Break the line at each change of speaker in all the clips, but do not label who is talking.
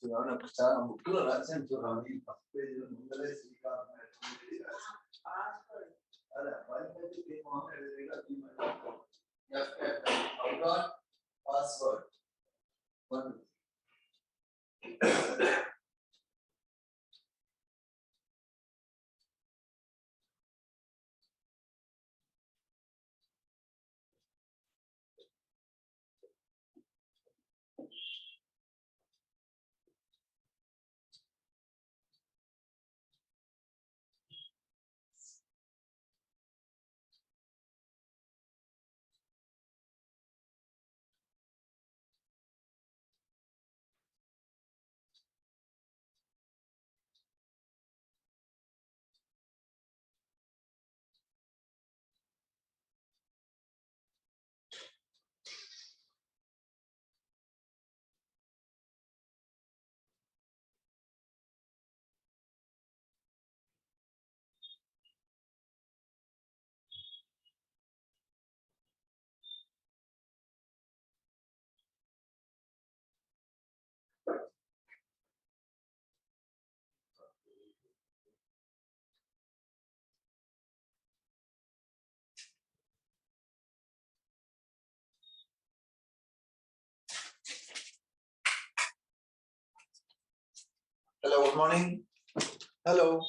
Sudah percaya buku lah, saya sudah ini pasti mengenai sikap ada banyak itu mau ada di mana ya forgot password one. Hello, good morning. Hello.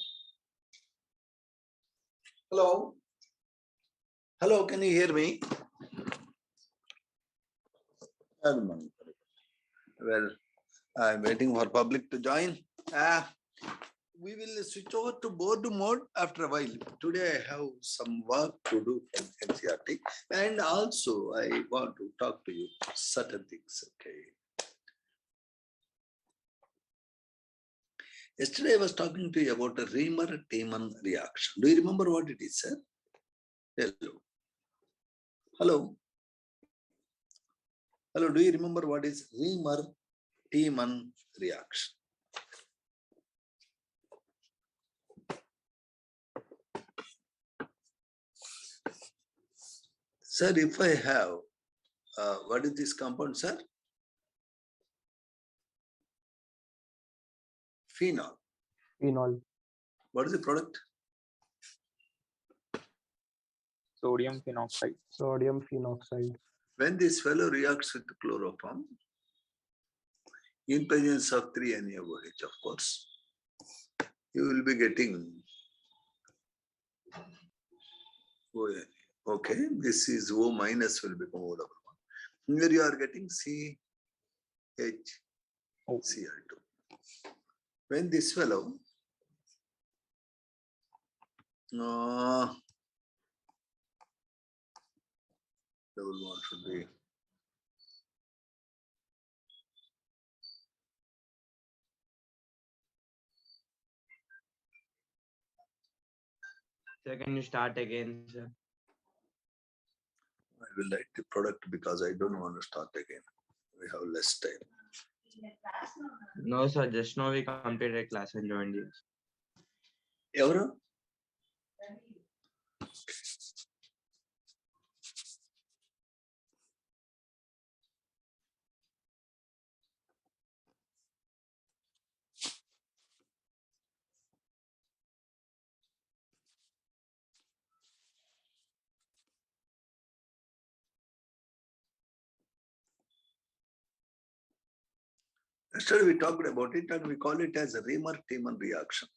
Hello. Hello, can you hear me? Good morning. Well, I'm waiting for public to join. We will switch over to board mode after a while. Today I have some work to do from NCERT, and also I want to talk to you certain things. Okay. Yesterday I was talking to you about a Riemann-Tiemann reaction. Do you remember what it is, sir? Hello. Hello. Hello. Do you remember what is Riemann-Tiemann reaction? Sir, if I have, what is this compound, sir? Phenol.
Phenol.
What is the product?
Sodium phenoxide. Sodium phenoxide.
When this fellow reacts with chloroform, in presence of 3NaOH, of course, you will be getting ONA. Okay, this is O minus will become O double one. Here you are getting CHCl2. When this fellow double one should be
Sir, can you start again, sir?
I will write the product because I don't want to start again. We have less time.
No, sir. Just now we completed class and joined you.
Ever? Yesterday we talked about it and we call it as a Riemann-Tiemann reaction.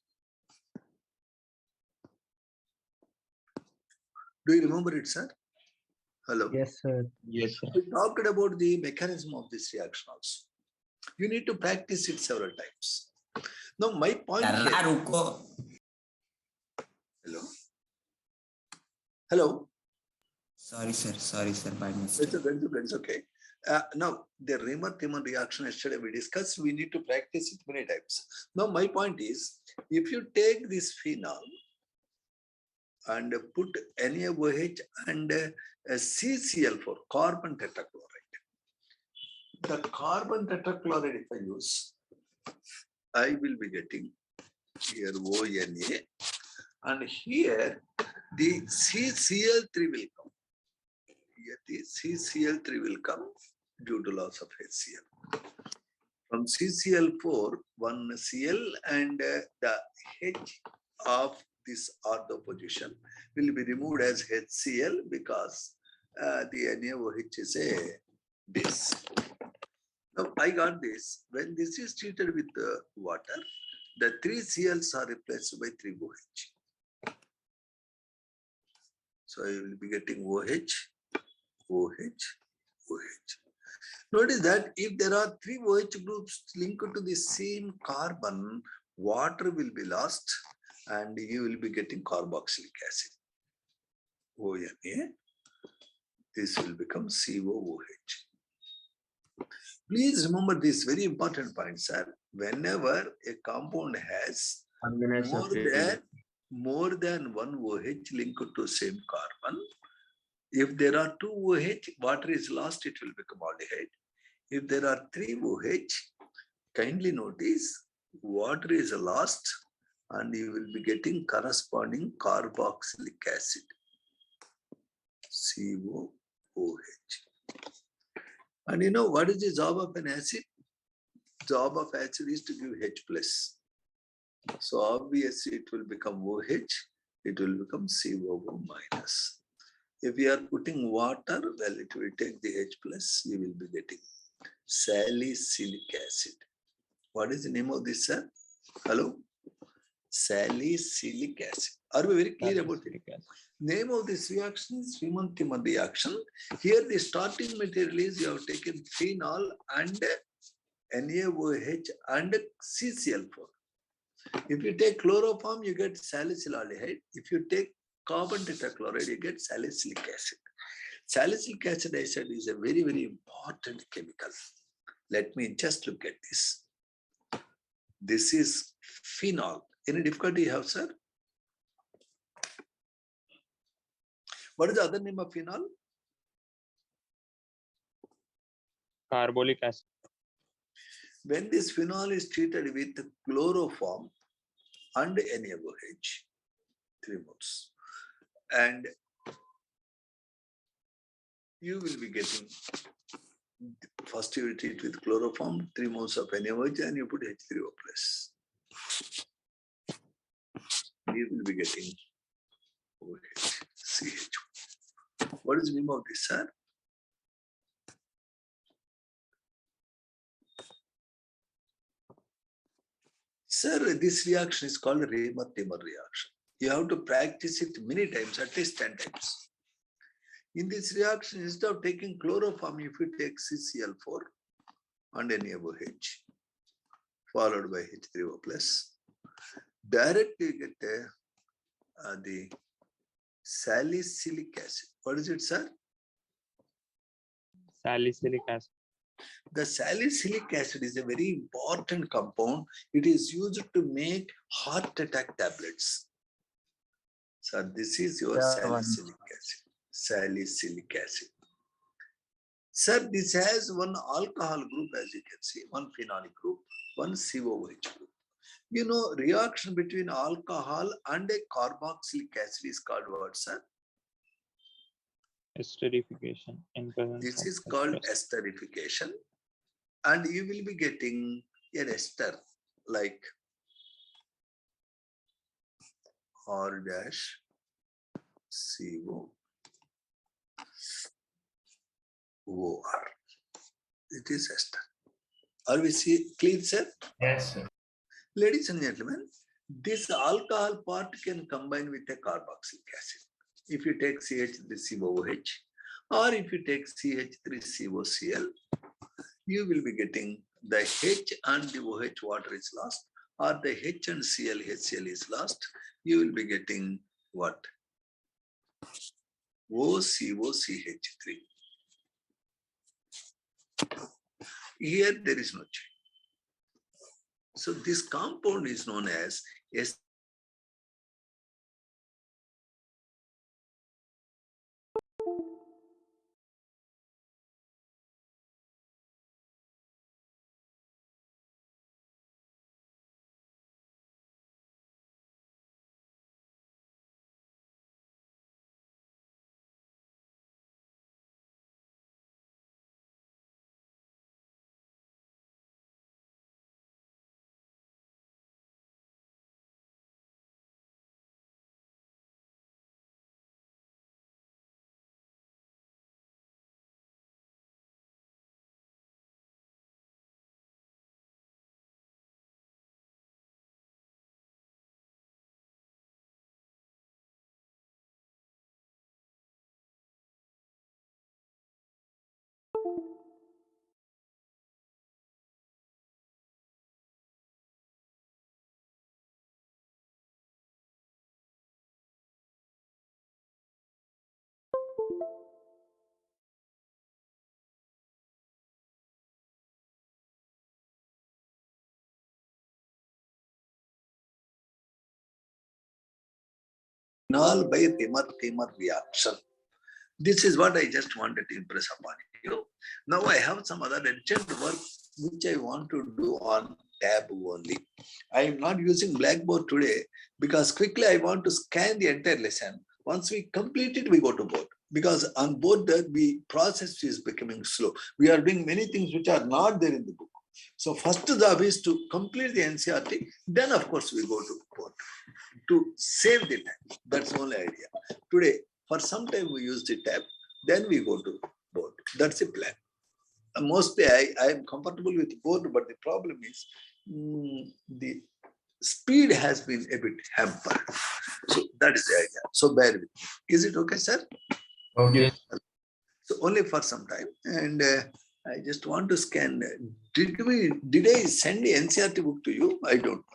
Do you remember it, sir? Hello?
Yes, sir.
Yes, sir.
We talked about the mechanism of this reaction also. You need to practice it several times. Now, my point here... Hello? Hello?
Sorry, sir. By mistake.
It's okay. Now, the Riemann-Tiemann reaction yesterday we discussed, we need to practice it many times. Now, my point is, if you take this phenol and put NaOH and CCl4, carbon tetrachloride. The carbon tetrachloride, if I use, I will be getting here ONA, and here the CCl3 will come. Here the CCl3 will come due to loss of HCl. From CCl4, one Cl and the H of this ortho position will be removed as HCl because the NaOH is a base. Now I got this. When this is treated with water, the 3 Cls are replaced by 3 OH. So you will be getting OH, OH, OH. Notice that if there are 3 OH groups linked to the same carbon, water will be lost and you will be getting carboxylic acid. ONA. This will become COOH. Please remember this very important point, sir. Whenever a compound has more than one OH linked to same carbon, if there are 2 OH, water is lost, it will become aldehyde. If there are 3 OH, kindly notice water is lost and you will be getting corresponding carboxylic acid, COOH. And you know what is the job of an acid? Job of acid is to give H plus. So obviously it will become OH, it will become COO minus. If we are putting water, well, it will take the H plus, you will be getting salicylic acid. What is the name of this, sir? Hello? Salicylic acid. Are we very clear about it? Name of this reaction is Riemann-Tiemann reaction. Here the starting material is you have taken phenol and NaOH and CCl4. If you take chloroform, you get salicylaldehyde. If you take carbon tetrachloride, you get salicylic acid. Salicylic acid, I said, is a very, very important chemical. Let me just look at this. This is phenol. Any difficulty you have, sir? What is the other name of phenol?
Carbolic acid.
When this phenol is treated with chloroform and NaOH, 3 moles, and you will be getting, first you will treat with chloroform, 3 moles of NaOH, and you put H3O plus. You will be getting OH, CH. What is the name of this, sir? Sir, this reaction is called Riemann-Tiemann reaction. You have to practice it many times, at least 10 times. In this reaction, instead of taking chloroform, if you take CCl4 and NaOH, followed by H3O plus, directly you get the salicylic acid. What is it, sir?
Salicylic acid.
The salicylic acid is a very important compound. It is used to make heart attack tablets. So this is your salicylic acid. Salicylic acid. Sir, this has one alcohol group, as you can see, one phenolic group, one COOH group. You know, reaction between alcohol and a carboxylic acid is called what, sir?
Esterification.
This is called esterification. And you will be getting an ester like R dash CO OR. It is ester. Are we clear, sir?
Yes, sir.
Ladies and gentlemen, this alcohol part can combine with a carboxylic acid. If you take CH3COOH or if you take CH3COCl, you will be getting the H and the OH water is lost, or the H and Cl, HCl is lost. You will be getting what? OCOCH3. Here there is no change. So this compound is known as phenol by Rimmer reaction. This is what I just wanted to impress upon you. Now I have some other urgent work which I want to do on tab only. I am not using Blackboard today because quickly I want to scan the entire lesson. Once we complete it, we go to board. Because on board the process is becoming slow. We are doing many things which are not there in the book. So first job is to complete the NCERT. Then of course we go to board to save the time. That's the only idea. Today, for some time we use the tab. Then we go to board. That's the plan. Mostly I am comfortable with board, but the problem is the speed has been a bit hampered. So that is the idea. So bear with me. Is it okay, sir?
Okay.
So only for some time. And I just want to scan. Did I send the NCERT book to you? I don't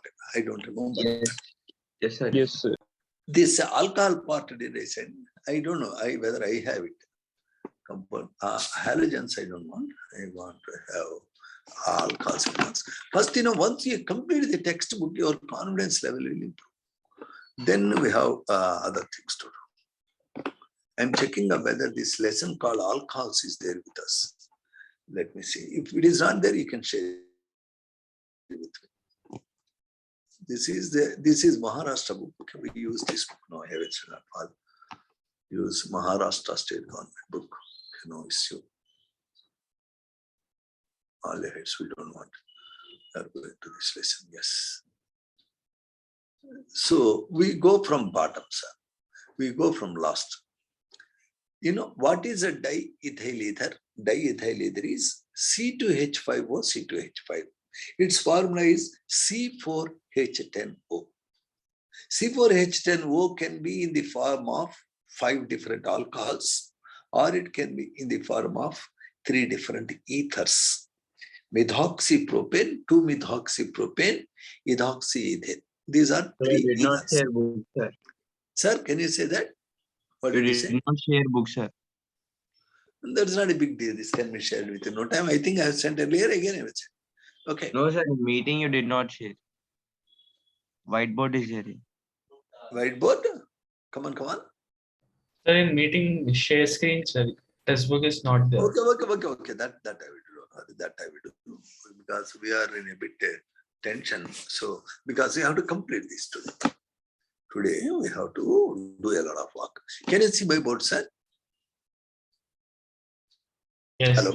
remember.
Yes. Yes, sir.
Yes, sir.
This alcohol part did I send? I don't know whether I have it. Compound halogens I don't want. I want to have alcohols. First, once you complete the textbook, your confidence level will improve. Then we have other things to do. I'm checking up whether this lesson called alcohols is there with us. Let me see. If it is not there, you can share it with me. This is Maharashtra book. Okay, we use this book now. Here it's not use Maharashtra state government book. No issue. All the heads we don't want. We are going to this lesson. Yes. So we go from bottom, sir. We go from last. What is a diethyl ether? Diethyl ether is C2H5O, C2H5. Its formula is C4H10O. C4H10O can be in the form of 5 different alcohols, or it can be in the form of 3 different ethers. Methoxypropane, 2-methoxypropane, ethoxyethane. These are 3
You did not
ethers.
share book, sir.
Sir, can you say that? What
You
did you
did
say?
not share book, sir.
That's not a big deal. This can be shared within no time. I think I have sent earlier. Again, I will send. Okay.
No, sir. In meeting, you did not share. Whiteboard is here.
Whiteboard. Come on.
Sir, in meeting share screen, sir, textbook is not there.
Okay. That I will do. That I will do because we are in a bit tension. So because we have to complete this today. Today we have to do a lot of work. Can you see my board, sir?
Yes.
Hello,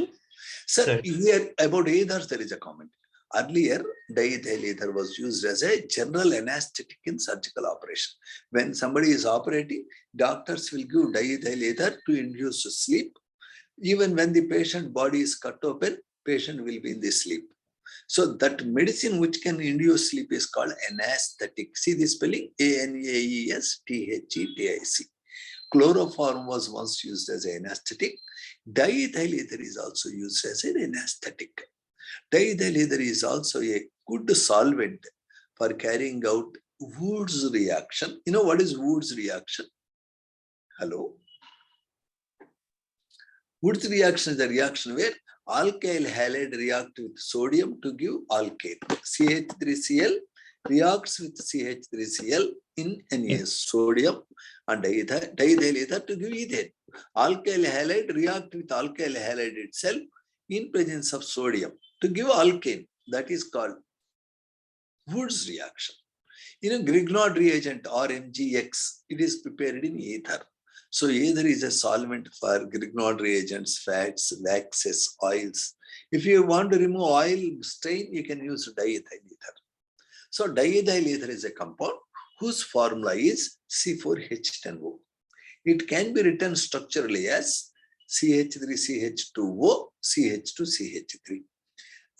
sir.
Sir.
Here about ethers there is a comment. Earlier, diethyl ether was used as a general anesthetic in surgical operation. When somebody is operating, doctors will give diethyl ether to induce sleep. Even when the patient body is cut open, patient will be in the sleep. So that medicine which can induce sleep is called anesthetic. See the spelling? ANAESTHETIC. Chloroform was once used as an anesthetic. Diethyl ether is also used as an anesthetic. Diethyl ether is also a good solvent for carrying out Wood's reaction. You know what is Wood's reaction? Hello? Wood's reaction is the reaction where alkyl halide react with sodium to give alkane. CH3Cl reacts with CH3Cl in Na, sodium, and diethyl ether to give ethane. Alkyl halide react with alkyl halide itself in presence of sodium to give alkane. That is called Wood's reaction. Grignard reagent or MgX, it is prepared in ether. So ether is a solvent for Grignard reagents, fats, waxes, oils. If you want to remove oil stain, you can use diethyl ether. So diethyl ether is a compound whose formula is C4H10O. It can be written structurally as CH3CH2O, CH2CH3.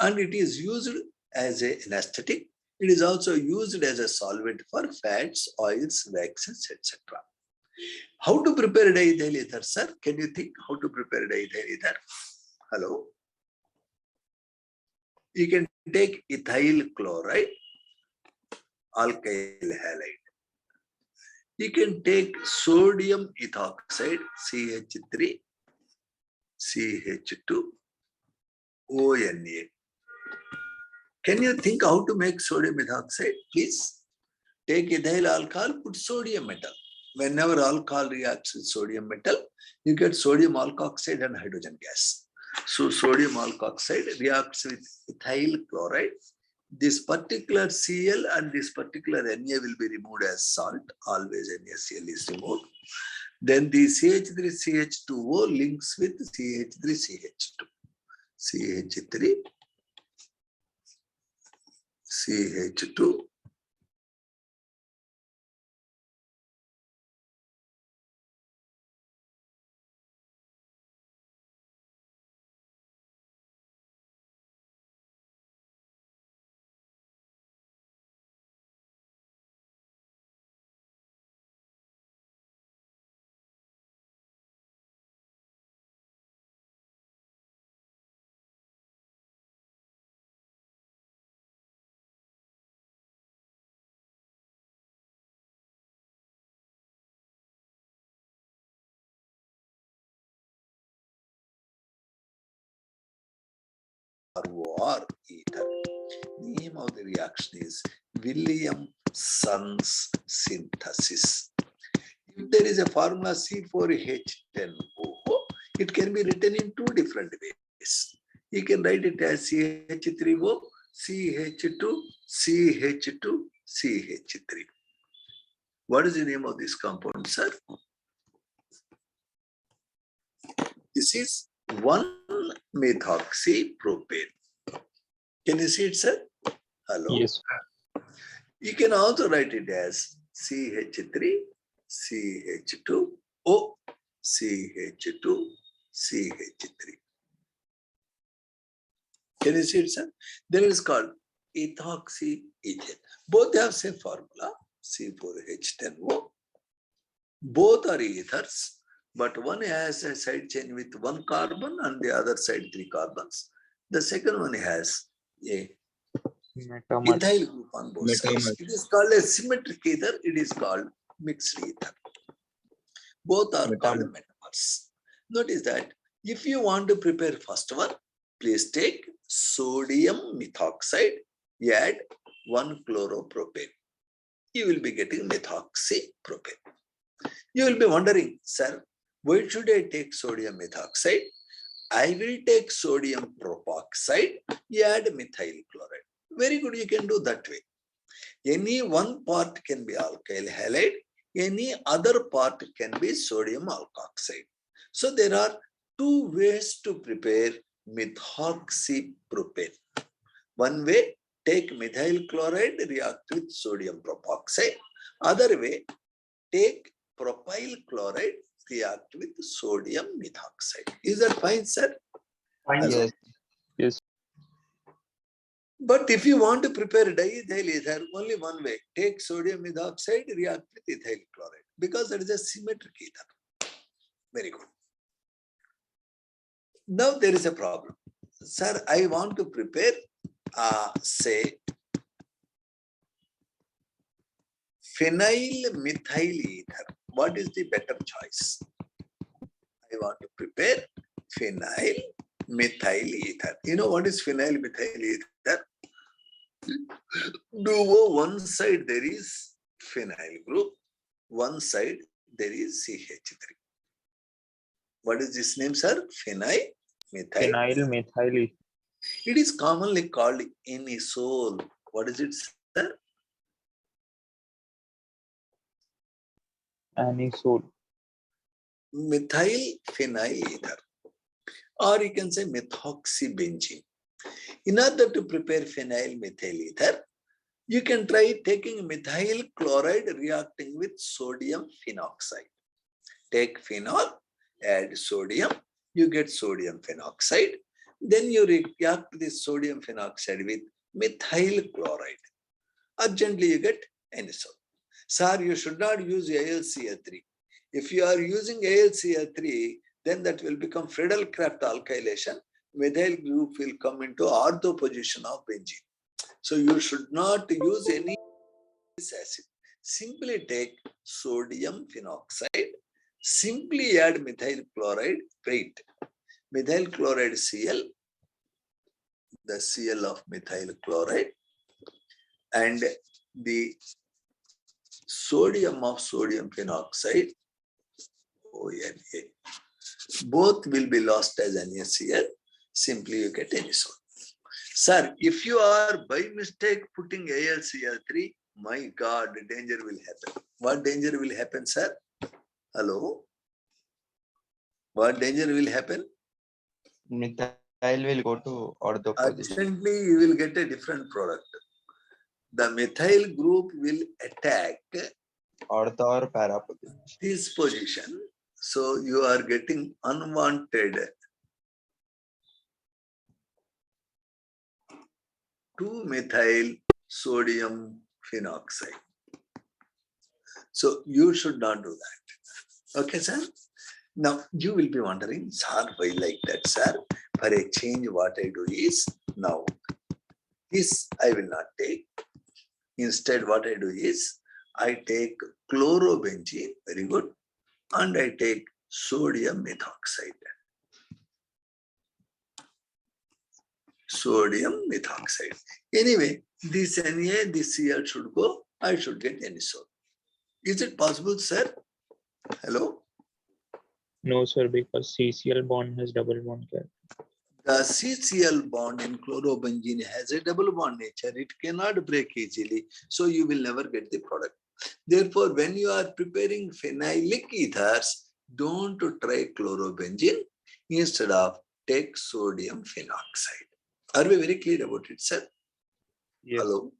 And it is used as an anesthetic. It is also used as a solvent for fats, oils, waxes, etc. How to prepare diethyl ether, sir? Can you think how to prepare diethyl ether? Hello? You can take ethyl chloride, alkyl halide. You can take sodium ethoxide, CH3, CH2, ONA. Can you think how to make sodium ethoxide? Please take ethyl alcohol, put sodium metal. Whenever alcohol reacts with sodium metal, you get sodium alkoxide and hydrogen gas. So sodium alkoxide reacts with ethyl chloride. This particular Cl and this particular Na will be removed as salt. Always NaCl is removed. Then the CH3CH2O links with CH3CH2. CH3, CH2. ROR ether. Name of the reaction is Williamson's synthesis. If there is a formula C4H10O, it can be written in two different ways. You can write it as CH3O, CH2, CH2, CH3. What is the name of this compound, sir? This is 1-methoxypropane. Can you see it, sir? Hello?
Yes.
You can also write it as CH3, CH2O, CH2, CH3. Can you see it, sir? Then it is called ethoxyethane. Both have same formula, C4H10O. Both are ethers, but one has a side chain with 1 carbon and the other side 3 carbons. The second one has a
Metamers.
ethyl group on both sides. It is called a symmetric ether. It is called mixed ether. Both are called metamers. Notice that if you want to prepare first one, please take sodium methoxide, add 1 chloropropane. You will be getting methoxypropane. You will be wondering, sir, why should I take sodium methoxide? I will take sodium propoxide, add methyl chloride. Very good, you can do that way. Any one part can be alkyl halide, any other part can be sodium alkoxide. So there are two ways to prepare methoxypropane. One way, take methyl chloride, react with sodium propoxide. Other way, take propyl chloride, react with sodium methoxide. Is that fine, sir?
Fine,
Hello?
sir.
Yes.
But if you want to prepare diethyl ether, only one way. Take sodium methoxide, react with ethyl chloride, because that is a symmetric ether. Very good. Now there is a problem. Sir, I want to prepare, say, phenyl methyl ether. What is the better choice? I want to prepare phenyl methyl ether. You know what is phenyl methyl ether? Duo, one side there is phenyl group, one side there is CH3. What is this name, sir? Phenyl methyl.
Phenyl methyl ether.
It is commonly called anisole. What is it, sir?
Anisole.
Methyl phenyl ether. Or you can say methoxybenzene. In order to prepare phenyl methyl ether, you can try taking methyl chloride reacting with sodium phenoxide. Take phenol, add sodium, you get sodium phenoxide. Then you react this sodium phenoxide with methyl chloride. Urgently you get anisole. Sir, you should not use AlCl3. If you are using AlCl3, then that will become Friedel-Crafts alkylation. Methyl group will come into ortho position of benzene. So you should not use any acid. Simply take sodium phenoxide. Simply add methyl chloride. Wait. Methyl chloride Cl. The Cl of methyl chloride. And the sodium of sodium phenoxide, ONA. Both will be lost as NaCl. Simply you get NaCl. Sir, if you are by mistake putting AlCl3, my God, danger will happen. What danger will happen, sir? Hello? What danger will happen?
Methyl will go to ortho position.
Urgently, you will get a different product. The methyl group will attack
Ortho or para position.
this position. So you are getting unwanted 2-methyl sodium phenoxide. So you should not do that. Okay, sir? Now you will be wondering, sir, why like that, sir? For a change, what I do is, now this I will not take. Instead, what I do is, I take chlorobenzene, very good, and I take sodium methoxide. Sodium methoxide. Anyway, this Na, this Cl should go, I should get NaCl. Is it possible, sir? Hello?
No, sir, because CCl bond has double bond character.
The CCl bond in chlorobenzene has a double bond nature. It cannot break easily, so you will never get the product. Therefore, when you are preparing phenylic ethers, don't try chlorobenzene. Instead of, take sodium phenoxide. Are we very clear about it, sir?
Yes.
Hello?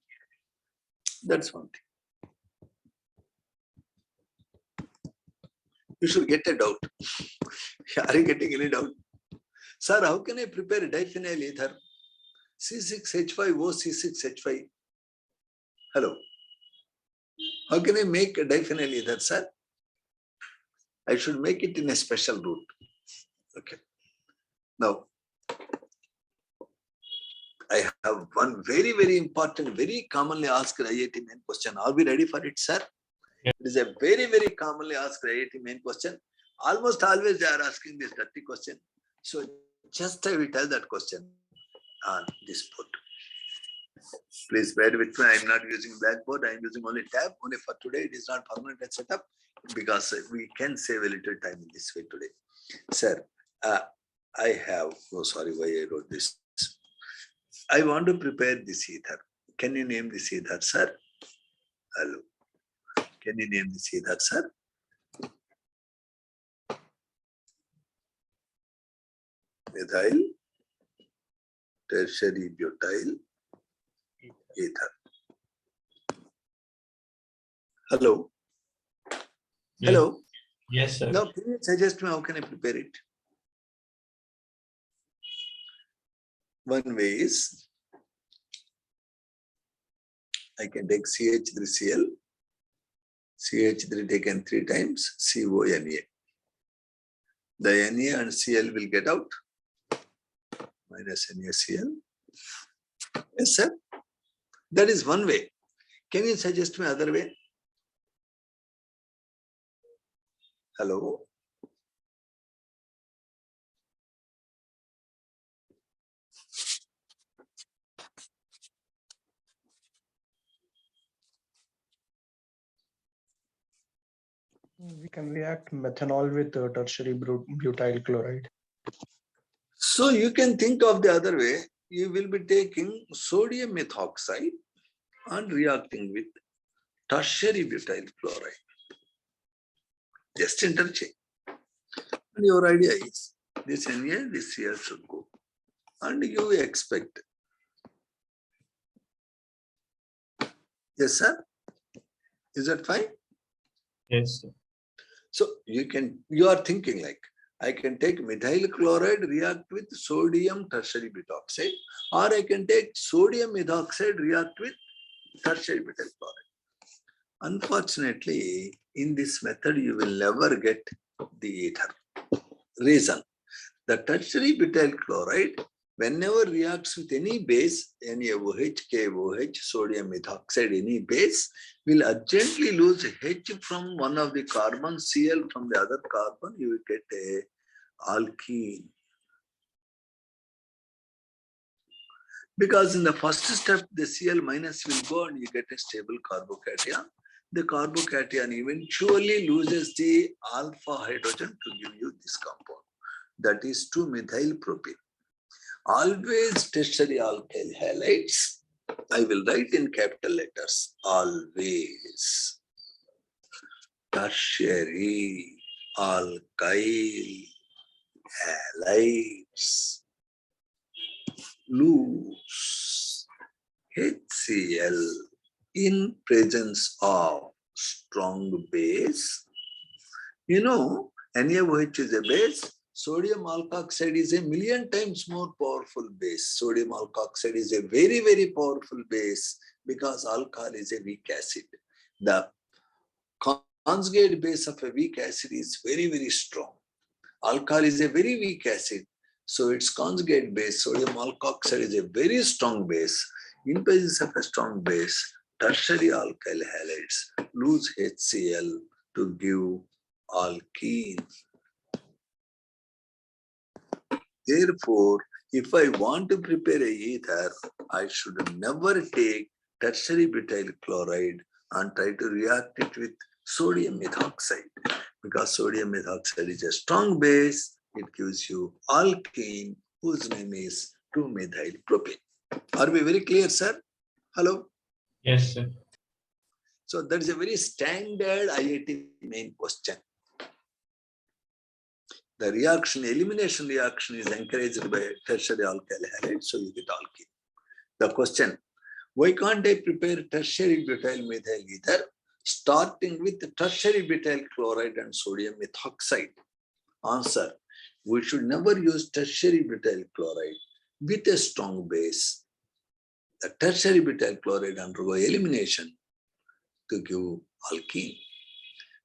That's one thing. You should get a doubt. Are you getting any doubt? Sir, how can I prepare diphenyl ether? C6H5O C6H5. Hello. How can I make a diphenyl ether, sir? I should make it in a special route. Okay. Now, I have one very, very important, very commonly asked IIT main question. Are we ready for it, sir?
Yeah.
It is a very, very commonly asked IIT main question. Almost always they are asking this dirty question. So just I will tell that question on this board. Please bear with me. I am not using blackboard. I am using only tab. Only for today. It is not permanent setup because we can save a little time in this way today. Sir, I have, oh sorry, why I wrote this. I want to prepare this ether. Can you name this ether, sir? Hello. Can you name this ether, sir? Methyl tertiary butyl ether. Hello.
Yeah.
Hello.
Yes, sir.
Now, please suggest me how can I prepare it? One way is I can take CH3Cl, CH3 taken 3 times, CONA. The Na and Cl will get out, minus NaCl. Yes, sir. That is one way. Can you suggest me other way? Hello?
We can react methanol with tertiary butyl chloride.
So you can think of the other way. You will be taking sodium methoxide and reacting with tertiary butyl chloride. Just interchange. And your idea is this Na, this Cl should go. And you expect. Yes, sir? Is that fine?
Yes, sir.
So you are thinking like, I can take methyl chloride, react with sodium tertiary butoxide, or I can take sodium methoxide, react with tertiary butyl chloride. Unfortunately, in this method, you will never get the ether. Reason, the tertiary butyl chloride, whenever reacts with any base, NaOH, KOH, sodium methoxide, any base, will urgently lose H from one of the carbon, Cl from the other carbon, you will get a alkene. Because in the first step, the Cl minus will go and you get a stable carbocation. the carbocation eventually loses the alpha hydrogen to give you this compound. That is 2-methyl propene. Always tertiary alkyl halides. I will write in capital letters. Always tertiary alkyl halides lose HCl in presence of strong base. You know, NaOH is a base. Sodium alkoxide is a million times more powerful base. Sodium alkoxide is a very, very powerful base because alcohol is a weak acid. The conjugate base of a weak acid is very, very strong. Alcohol is a very weak acid. So its conjugate base, sodium alkoxide, is a very strong base. In presence of a strong base, tertiary alkyl halides lose HCl to give alkene. Therefore, if I want to prepare a ether, I should never take tertiary butyl chloride and try to react it with sodium methoxide, because sodium methoxide is a strong base. It gives you alkene, whose name is 2-methyl propane. Are we very clear, sir? Hello?
Yes, sir.
So that is a very standard IIT main question. The reaction, elimination reaction is encouraged by tertiary alkyl halide, so you get alkene. The question, why can't I prepare tertiary butyl methyl ether starting with tertiary butyl chloride and sodium methoxide? Answer, we should never use tertiary butyl chloride with a strong base. The tertiary butyl chloride undergo elimination to give alkene.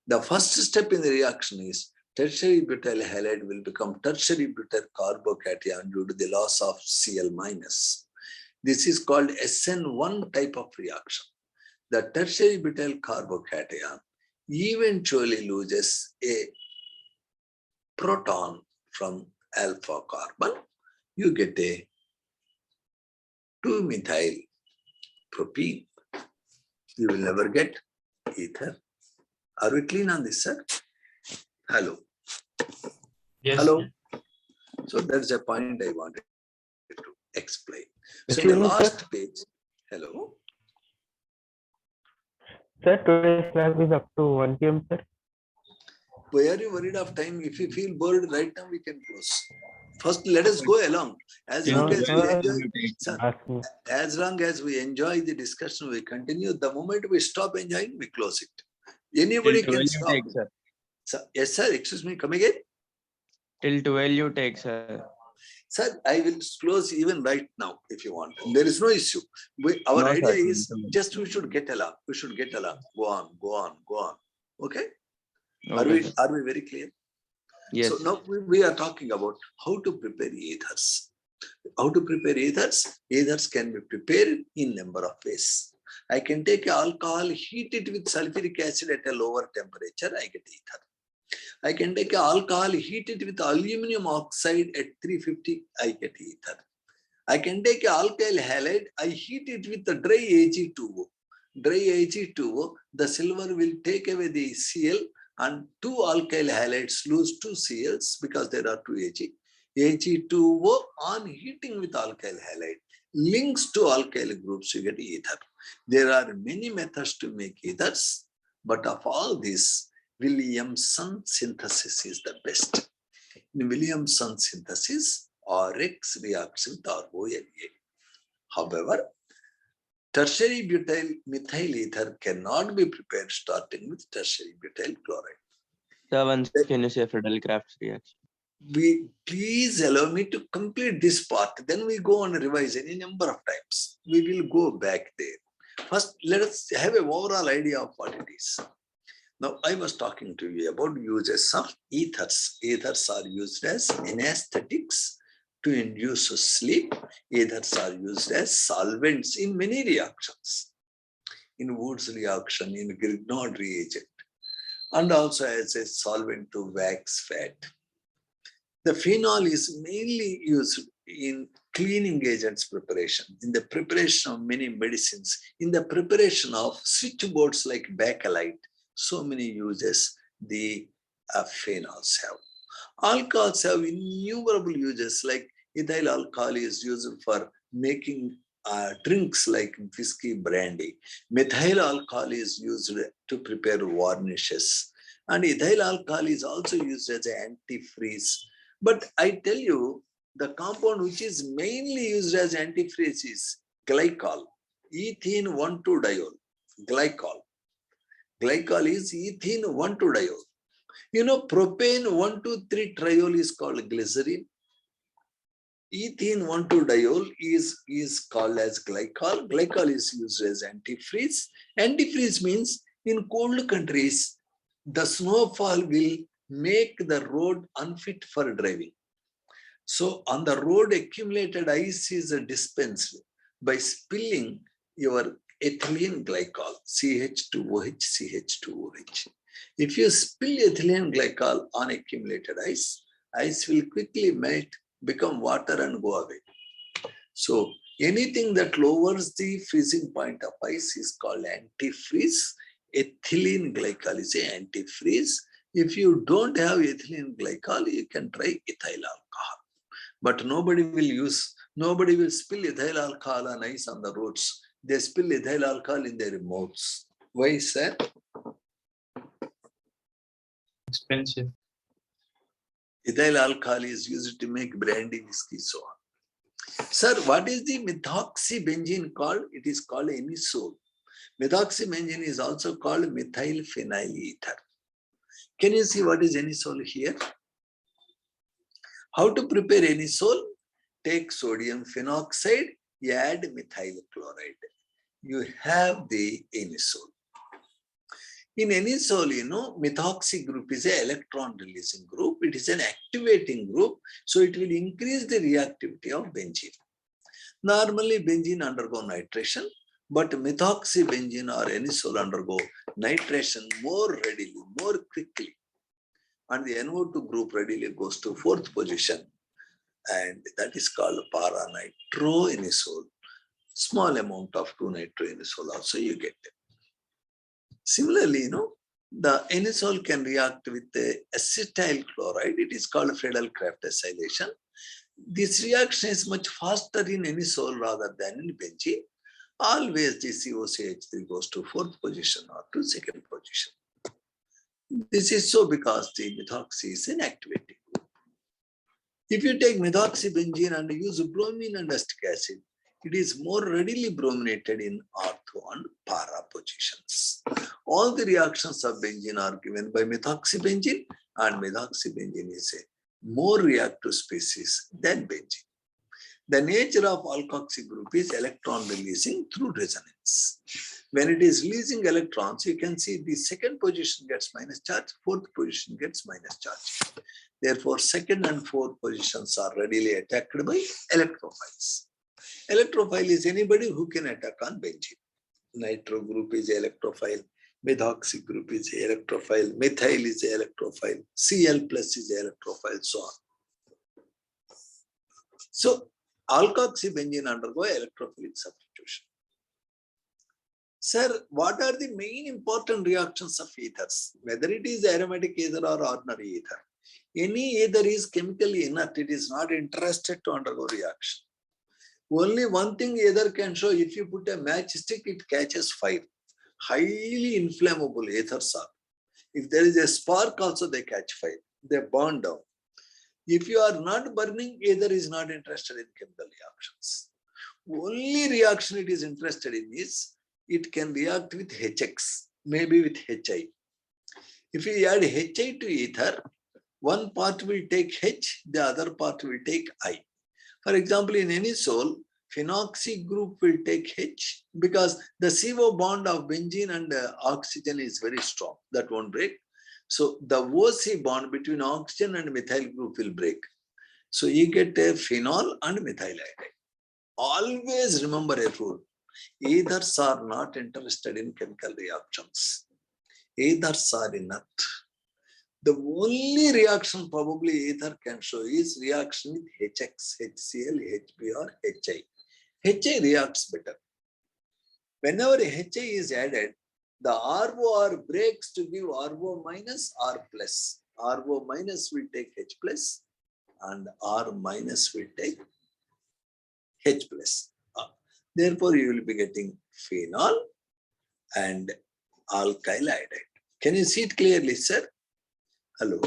The first step in the reaction is tertiary butyl halide will become tertiary butyl carbocation due to the loss of Cl-. This is called SN1 type of reaction. The tertiary butyl carbocation eventually loses a proton from alpha carbon. You get a 2-methyl propene. You will never get ether. Are we clean on this, sir? Hello.
Yes.
Hello. So that's a point I wanted to explain. So
Excuse
the
me,
last page. Hello.
Sir, today's class is up to 1 p.m. sir.
Why are you worried of time? If you feel bored right now, we can close. First, let us go along. As
No,
long as we
sir.
enjoy, sir,
Asking.
as long as we enjoy the discussion, we continue. The moment we stop enjoying, we close it. Anybody
Till 12
can
you
stop.
take, sir.
Yes, sir. Excuse me. Come again.
Till 12 you take, sir.
Sir, I will close even right now if you want. There is no issue. Our
No, sir,
idea is
till 12.
just we should get along. We should get along. Go on, go on, go on. Okay?
Okay.
Are we very clear?
Yes.
So now we are talking about how to prepare ethers. How to prepare ethers? Ethers can be prepared in number of ways. I can take alcohol, heat it with sulfuric acid at a lower temperature, I get ether. I can take alcohol, heat it with aluminum oxide at 350, I get ether. I can take alkyl halide, I heat it with the dry Ag2O. Dry Ag2O, the silver will take away the Cl and 2 alkyl halides lose 2 Cls because there are 2 Ag. Ag2O on heating with alkyl halide links to alkyl groups, you get ether. There are many methods to make ethers, but of all these, Williamson synthesis is the best. In Williamson synthesis, RX reacts with RONA. However, tertiary butyl methyl ether cannot be prepared starting with tertiary butyl chloride.
Sir, once can you say Friedel-Crafts reaction?
Please allow me to complete this part. Then we go on revise any number of times. We will go back there. First, let us have an overall idea of what it is. Now, I was talking to you about uses of ethers. Ethers are used as anesthetics to induce sleep. Ethers are used as solvents in many reactions. In Wood's reaction, in Grignard reagent, and also as a solvent to wax fat. The phenol is mainly used in cleaning agents preparation, in the preparation of many medicines, in the preparation of switchboards like bakelite, so many uses the phenols have. Alcohols have innumerable uses, like ethyl alcohol is used for making drinks like whiskey, brandy. Methyl alcohol is used to prepare varnishes. And ethyl alcohol is also used as an antifreeze. But I tell you, the compound which is mainly used as antifreeze is glycol, ethene 1,2-diol, glycol. Glycol is ethene 1,2-diol. You know, propane 1,2,3-triol is called glycerin. Ethene 1,2-diol is called as glycol. Glycol is used as antifreeze. Antifreeze means in cold countries, the snowfall will make the road unfit for driving. So on the road, accumulated ice is dispensed by spilling your ethylene glycol, CH2OH, CH2OH. If you spill ethylene glycol on accumulated ice, ice will quickly melt, become water and go away. So anything that lowers the freezing point of ice is called antifreeze. Ethylene glycol is an antifreeze. If you don't have ethylene glycol, you can try ethyl alcohol. But nobody will spill ethyl alcohol on ice on the roads. They spill ethyl alcohol in their mouths. Why, sir?
Expensive.
Ethyl alcohol is used to make brandy, whiskey, so on. Sir, what is the methoxybenzene called? It is called anisole. Methoxybenzene is also called methyl phenyl ether. Can you see what is anisole here? How to prepare anisole? Take sodium phenoxide, add methyl chloride. You have the anisole. In anisole, you know, methoxy group is an electron releasing group. It is an activating group, so it will increase the reactivity of benzene. Normally, benzene undergo nitration, but methoxybenzene or anisole undergo nitration more readily, more quickly. And the NO2 group readily goes to 4th position. And that is called para-nitroanisole. Small amount of 2-nitroanisole also you get. Similarly, you know, the anisole can react with the acetyl chloride. It is called Friedel-Crafts acylation. This reaction is much faster in anisole rather than in benzene. Always the COCH3 goes to 4th position or to 2nd position. This is so because the methoxy is an activating group. If you take methoxybenzene and use bromine and acetic acid, it is more readily brominated in ortho and para positions. All the reactions of benzene are given by methoxybenzene, and methoxybenzene is a more reactive species than benzene. The nature of alkoxy group is electron releasing through resonance. When it is releasing electrons, you can see the 2nd position gets minus charge, 4th position gets minus charge. Therefore, 2nd and 4th positions are readily attacked by electrophiles. Electrophile is anybody who can attack on benzene. Nitro group is electrophile, methoxy group is electrophile, methyl is electrophile, Cl plus is electrophile, so on. So, alkoxybenzene undergo electrophilic substitution. Sir, what are the main important reactions of ethers? Whether it is aromatic ether or ordinary ether. Any ether is chemically inert. It is not interested to undergo reaction. Only one thing ether can show, if you put a matchstick, it catches fire. Highly inflammable ethers are. If there is a spark also, they catch fire. They burn down. If you are not burning, ether is not interested in chemical reactions. Only reaction it is interested in is, it can react with HX, maybe with HI. If you add HI to ether, one part will take H, the other part will take I. For example, in anisole, phenoxy group will take H because the CO bond of benzene and oxygen is very strong. That won't break. So the OC bond between oxygen and methyl group will break. So you get a phenol and methyl iodide. Always remember a rule. Ethers are not interested in chemical reactions. Ethers are inert. The only reaction probably ether can show is reaction with HX, HCl, HB or HI. HI reacts better. Whenever HI is added, the ROR breaks to give RO minus R plus. RO minus will take H plus and R minus will take H plus. Therefore, you will be getting phenol and alkyl iodide. Can you see it clearly, sir? Hello?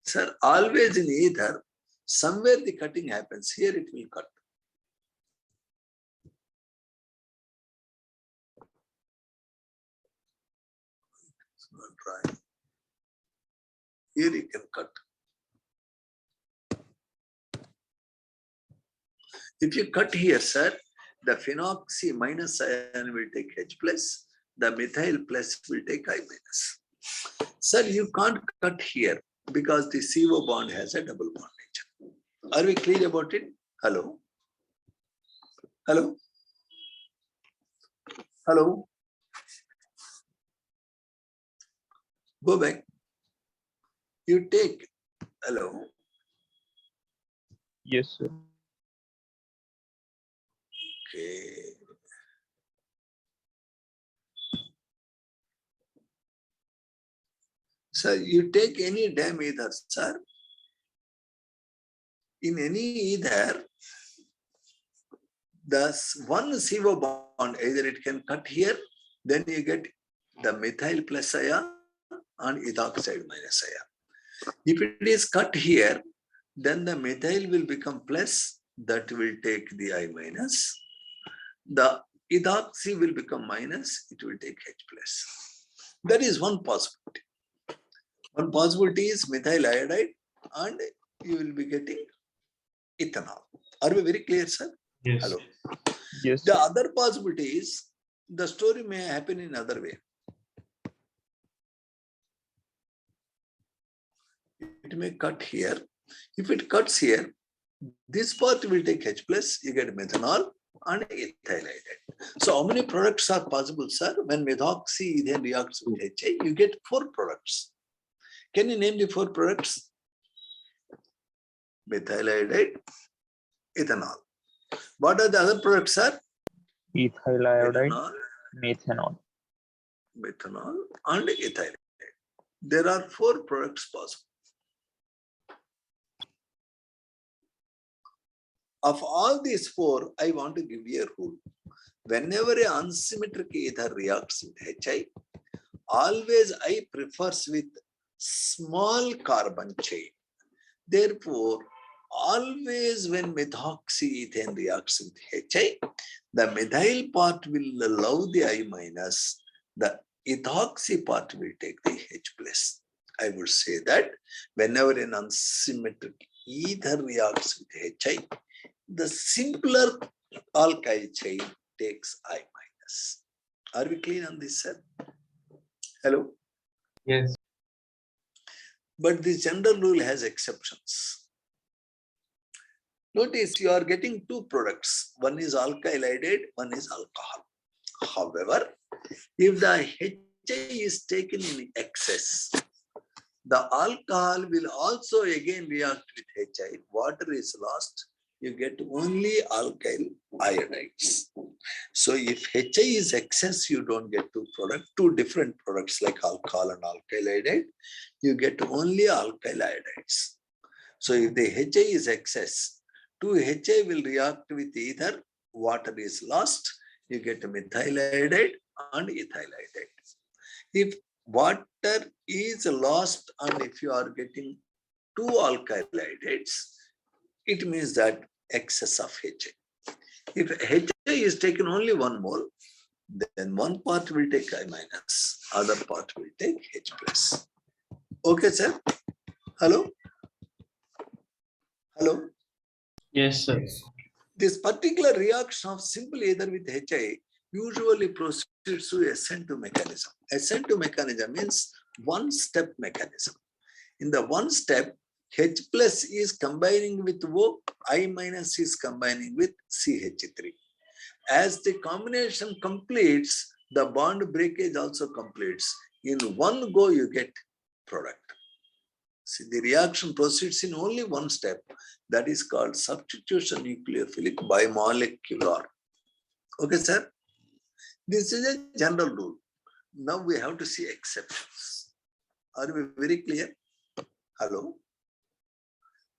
Sir, always in ether, somewhere the cutting happens. Here it will cut. It's not dry. Here you can cut. If you cut here, sir, the phenoxy minus ion will take H plus, the methyl plus will take I minus. Sir, you can't cut here because the CO bond has a double bond nature. Are we clear about it? Hello? Hello? Hello? Go back. You take, hello?
Yes, sir.
Okay. Sir, you take any damn ether, sir. In any ether, the one CO bond, either it can cut here, then you get the methyl plus ion and ethoxide minus ion. If it is cut here, then the methyl will become plus, that will take the I minus. The ethoxy will become minus, it will take H plus. That is one possibility. One possibility is methyl iodide and you will be getting ethanol. Are we very clear, sir?
Yes.
Hello.
Yes,
The
sir.
other possibility is the story may happen in other way. It may cut here. If it cuts here, this part will take H plus, you get methanol and ethyl iodide. So how many products are possible, sir? When methoxy then reacts with HA, you get 4 products. Can you name the 4 products? Methyl iodide, ethanol. What are the other products, sir?
Ethyl iodide,
Methanol,
methanol.
methanol and ethyl iodide. There are 4 products possible. Of all these 4, I want to give you a rule. Whenever an unsymmetric ether reacts with HI, always I prefers with small carbon chain. Therefore, always when methoxyethane reacts with HI, the methyl part will allow the I minus, the ethoxy part will take the H plus. I would say that whenever an unsymmetric ether reacts with HI, the simpler alkyl chain takes I minus. Are we clear on this, sir? Hello?
Yes.
But the general rule has exceptions. Notice you are getting 2 products. One is alkyl iodide, one is alcohol. However, if the HI is taken in excess, the alcohol will also again react with HI. Water is lost. You get only alkyl iodides. So if HI is excess, you don't get 2 different products like alcohol and alkyl iodide. You get only alkyl iodides. So if the HI is excess, 2 HI will react with either water is lost, you get methyl iodide and ethyl iodide. If water is lost and if you are getting 2 alkyl iodides, it means that excess of HI. If HI is taken only 1 mole, then one part will take I minus, other part will take H plus. Okay, sir? Hello? Hello?
Yes, sir.
This particular reaction of simple ether with HI usually proceeds through SN2 mechanism. SN2 mechanism means one-step mechanism. In the one step, H plus is combining with O, I minus is combining with CH3. As the combination completes, the bond breakage also completes. In one go, you get product. See, the reaction proceeds in only one step. That is called substitution nucleophilic bimolecular. Okay, sir? This is a general rule. Now we have to see exceptions. Are we very clear? Hello?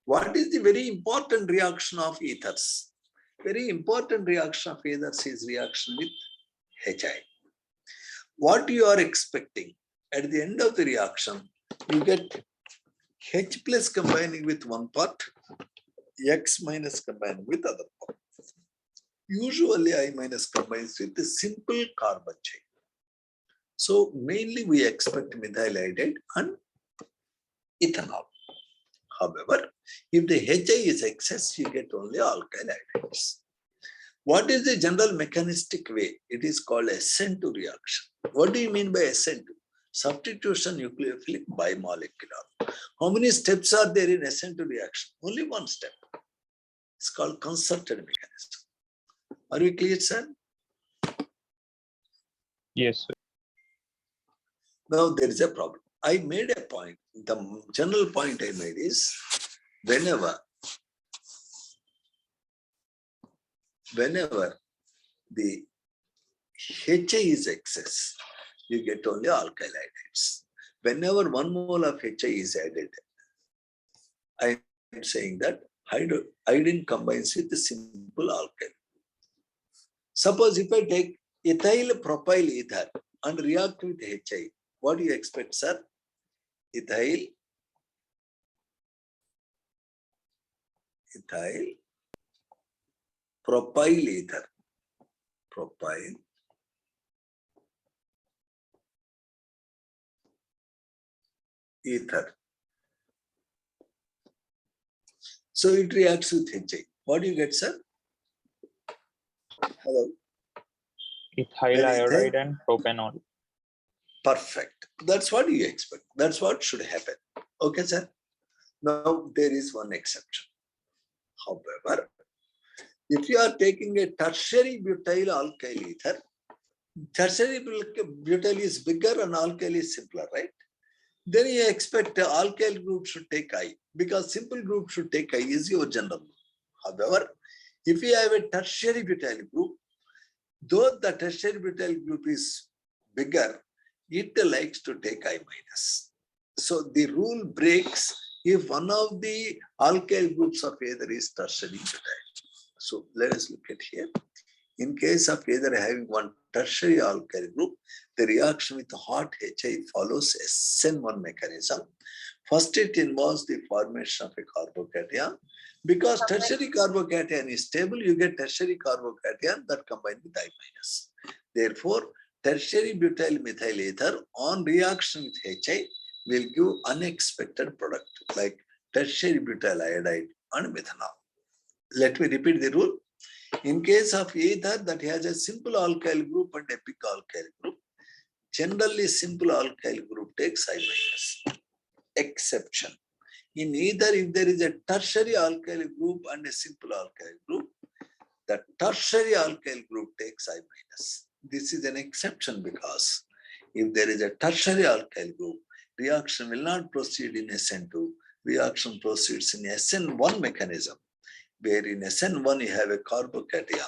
What is the very important reaction of ethers? Very important reaction of ethers is reaction with HI. What you are expecting at the end of the reaction, you get H plus combining with one part, X minus combining with other part. Usually I minus combines with the simple carbon chain. So mainly we expect methyl iodide and ethanol. However, if the HI is excess, you get only alkyl iodides. What is the general mechanistic way? It is called SN2 reaction. What do you mean by SN2? Substitution nucleophilic bimolecular. How many steps are there in SN2 reaction? Only one step. It's called concerted mechanism. Are we clear, sir?
Yes, sir.
Now there is a problem. I made a point. The general point I made is whenever the HI is excess, you get only alkyl iodides. Whenever 1 mole of HI is added, I am saying that iodine combines with the simple alkyl. Suppose if I take ethyl propyl ether and react with HI, what do you expect, sir? Ethyl propyl ether. Propyl ether. So it reacts with HI. What do you get, sir? Hello.
Ethyl
When
iodide and propanol.
Perfect. That's what you expect. That's what should happen. Okay, sir. Now there is one exception. However, if you are taking a tertiary butyl alkyl ether, tertiary butyl is bigger and alkyl is simpler, right? Then you expect the alkyl group should take I, because simple group should take I is your general rule. However, if you have a tertiary butyl group, though the tertiary butyl group is bigger, it likes to take I minus. So the rule breaks if one of the alkyl groups of either is tertiary butyl. So let us look at here. In case of either having one tertiary alkyl group, the reaction with hot HI follows SN1 mechanism. First, it involves the formation of a carbocation. Because tertiary carbocation is stable, you get tertiary carbocation that combine with I minus. Therefore, tertiary butyl methyl ether on reaction with HI will give unexpected product like tertiary butyl iodide and methanol. Let me repeat the rule. In case of ether that has a simple alkyl group and a big alkyl group, generally simple alkyl group takes I minus. Exception. In either, if there is a tertiary alkyl group and a simple alkyl group, the tertiary alkyl group takes I minus. This is an exception because if there is a tertiary alkyl group, reaction will not proceed in SN2, reaction proceeds in SN1 mechanism, where in SN1 you have a carbocation.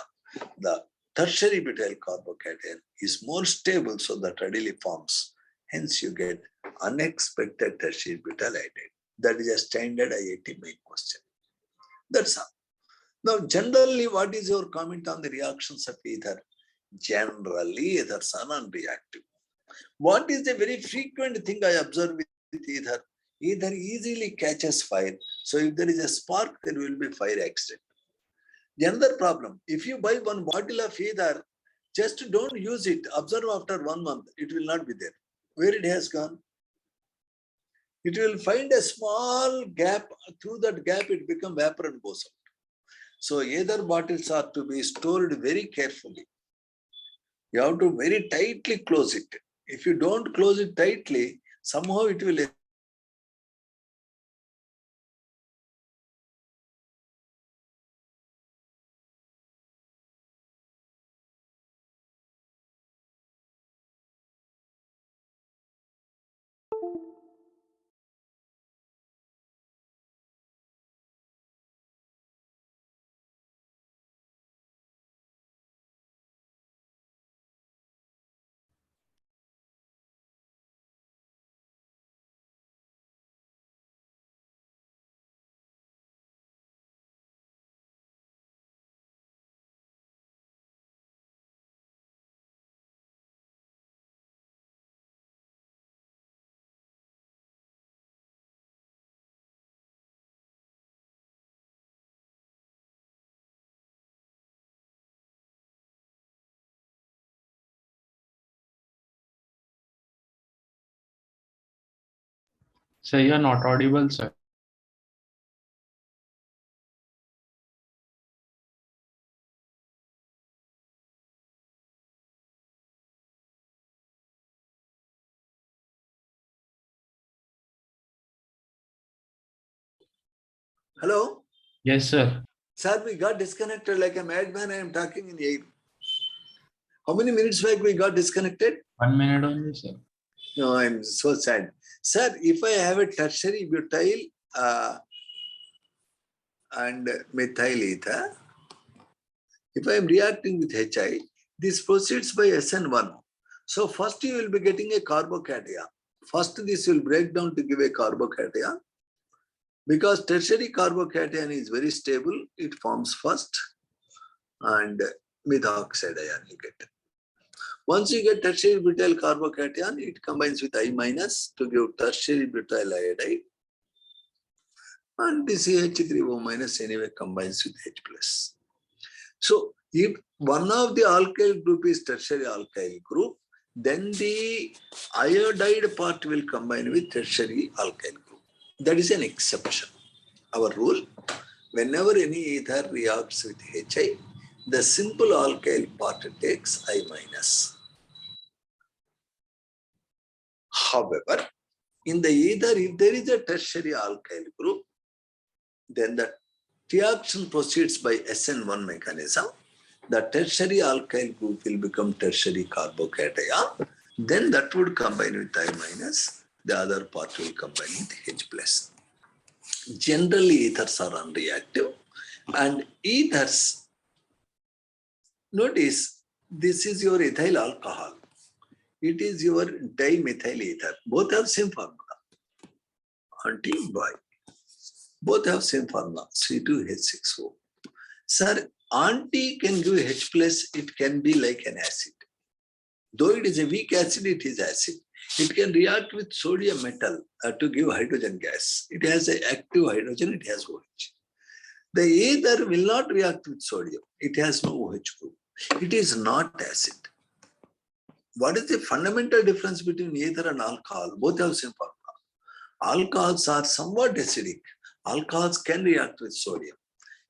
The tertiary butyl carbocation is more stable, so that readily forms. Hence, you get unexpected tertiary butyl iodide. That is a standard IIT main question. That's all. Now, generally, what is your comment on the reactions of ether? Generally, ethers are non-reactive. What is the very frequent thing I observe with ether? Ether easily catches fire. So if there is a spark, there will be fire accident. The another problem, if you buy one bottle of ether, just don't use it. Observe after 1 month, it will not be there. Where it has gone? It will find a small gap. Through that gap, it becomes vapor and goes out. So ether bottles are to be stored very carefully. You have to very tightly close it. If you don't close it tightly, somehow it will
Sir, you are not audible, sir.
Hello?
Yes, sir.
Sir, we got disconnected like a madman. I am talking in air. How many minutes back we got disconnected?
1 minute only, sir.
No, I'm so sad. Sir, if I have a tertiary butyl and methyl ether, if I am reacting with HI, this proceeds by SN1. So first you will be getting a carbocation. First this will break down to give a carbocation. Because tertiary carbocation is very stable, it forms first and methoxide ion you get. Once you get tertiary butyl carbocation, it combines with I- to give tertiary butyl iodide. And the CH3O minus anyway combines with H plus. So if one of the alkyl group is tertiary alkyl group, then the iodide part will combine with tertiary alkyl group. That is an exception. Our rule, whenever any ether reacts with HI, the simple alkyl part takes I minus. However, in the ether, if there is a tertiary alkyl group, then the reaction proceeds by SN1 mechanism. The tertiary alkyl group will become tertiary carbocation. Then that would combine with I minus. The other part will combine with H plus. Generally, ethers are unreactive. And ethers, notice, this is your ethyl alcohol. It is your dimethyl ether. Both have same formula. Anti-boy. Both have same formula, C2H6O. Sir, anti can give H plus, it can be like an acid. Though it is a weak acid, it is acid. It can react with sodium metal to give hydrogen gas. It has an active hydrogen, it has OH. The ether will not react with sodium. It has no OH group. It is not acid. What is the fundamental difference between ether and alcohol? Both have same formula. Alcohols are somewhat acidic. Alcohols can react with sodium.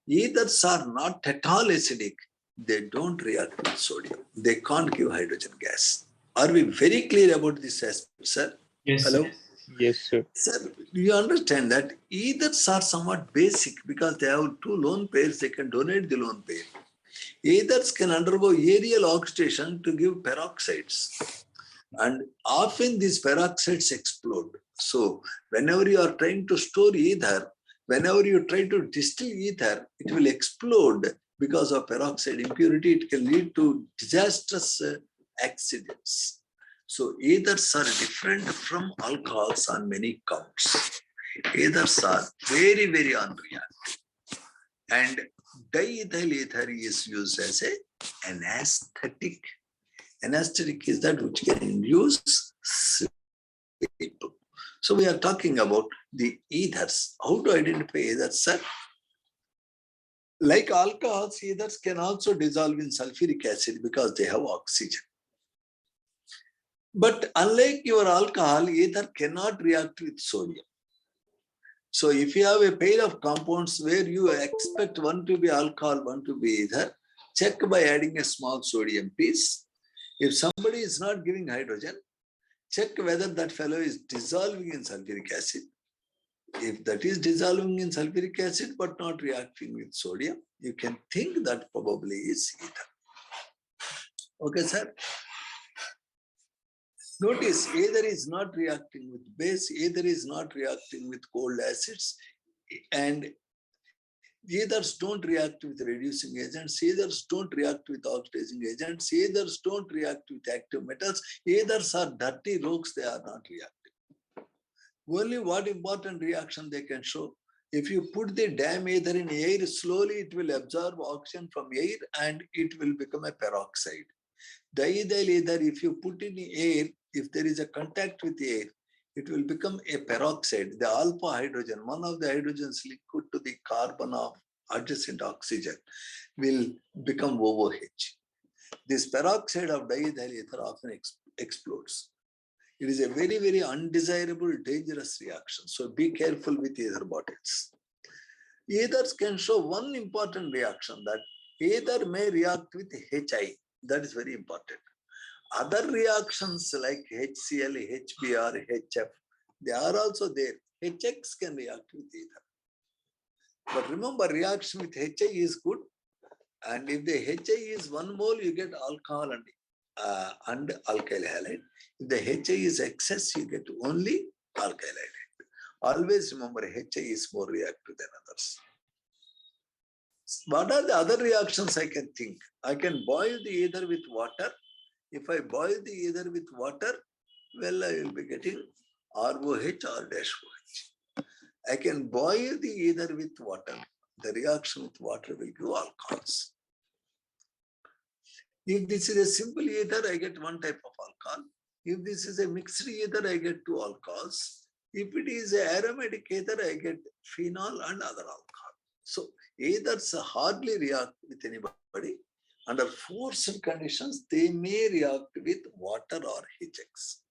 Ethers are not at all acidic. They don't react with sodium. They can't give hydrogen gas. Are we very clear about this aspect, sir?
Yes,
Hello?
sir.
Yes, sir.
Sir, you understand that ethers are somewhat basic because they have two lone pairs, they can donate the lone pair. Ethers can undergo aerial oxidation to give peroxides. And often these peroxides explode. So whenever you are trying to store ether, whenever you try to distill ether, it will explode because of peroxide impurity. It can lead to disastrous accidents. So ethers are different from alcohols on many counts. Ethers are very, very unreactive. And diethyl ether is used as an anesthetic. Anesthetic is that which can induce sleep. So we are talking about the ethers. How to identify ethers, sir? Like alcohols, ethers can also dissolve in sulfuric acid because they have oxygen. But unlike your alcohol, ether cannot react with sodium. So if you have a pair of compounds where you expect one to be alcohol, one to be ether, check by adding a small sodium piece. If somebody is not giving hydrogen, check whether that fellow is dissolving in sulfuric acid. If that is dissolving in sulfuric acid but not reacting with sodium, you can think that probably is ether. Okay, sir? Notice either is not reacting with base, either is not reacting with cold acids, and ethers don't react with reducing agents, ethers don't react with oxidizing agents, ethers don't react with active metals, ethers are dirty rogues, they are not reacting. Only what important reaction they can show. If you put the damn ether in air, slowly it will absorb oxygen from air and it will become a peroxide. Diethyl ether, if you put in air, if there is a contact with air, it will become a peroxide. The alpha hydrogen, one of the hydrogens liquid to the carbon of adjacent oxygen, will become OOH. This peroxide of diethyl ether often explodes. It is a very, very undesirable, dangerous reaction. So be careful with ether bottles. Ethers can show one important reaction, that ether may react with HI. That is very important. Other reactions like HCl, HBr, HF, they are also there. HX can react with ether. But remember, reaction with HI is good. And if the HI is 1 mole, you get alcohol and alkyl halide. If the HI is excess, you get only alkyl halide. Always remember, HI is more reactive than others. What are the other reactions I can think? I can boil the ether with water. If I boil the ether with water, well, I will be getting ROH or dash OH. I can boil the ether with water. The reaction with water will give alcohols. If this is a simple ether, I get one type of alcohol. If this is a mixed ether, I get 2 alcohols. If it is an aromatic ether, I get phenol and other alcohol. So ethers hardly react with anybody. Under forced conditions, they may react with water or HX.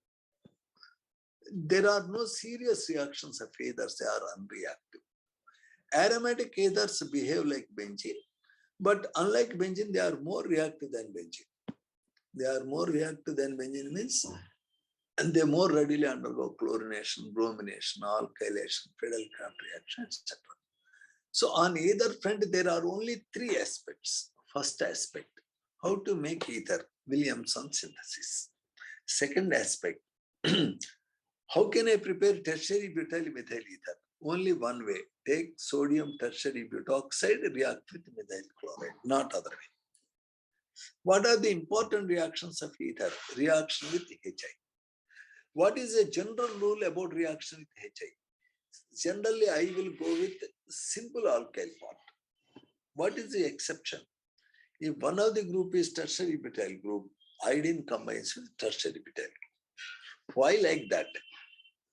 There are no serious reactions of ethers, they are unreactive. Aromatic ethers behave like benzene, but unlike benzene, they are more reactive than benzene. They are more reactive than benzene means, and they more readily undergo chlorination, bromination, alkylation, Friedel-Crafts reaction, etc. So on either front, there are only 3 aspects. First aspect, how to make ether, Williamson synthesis. Second aspect, how can I prepare tertiary butyl methyl ether? Only one way, take sodium tertiary butoxide, react with methyl chloride, not other way. What are the important reactions of ether? Reaction with HI. What is a general rule about reaction with HI? Generally, I will go with simple alkyl part. What is the exception? If one of the group is tertiary butyl group, iodine combines with tertiary butyl. Why like that?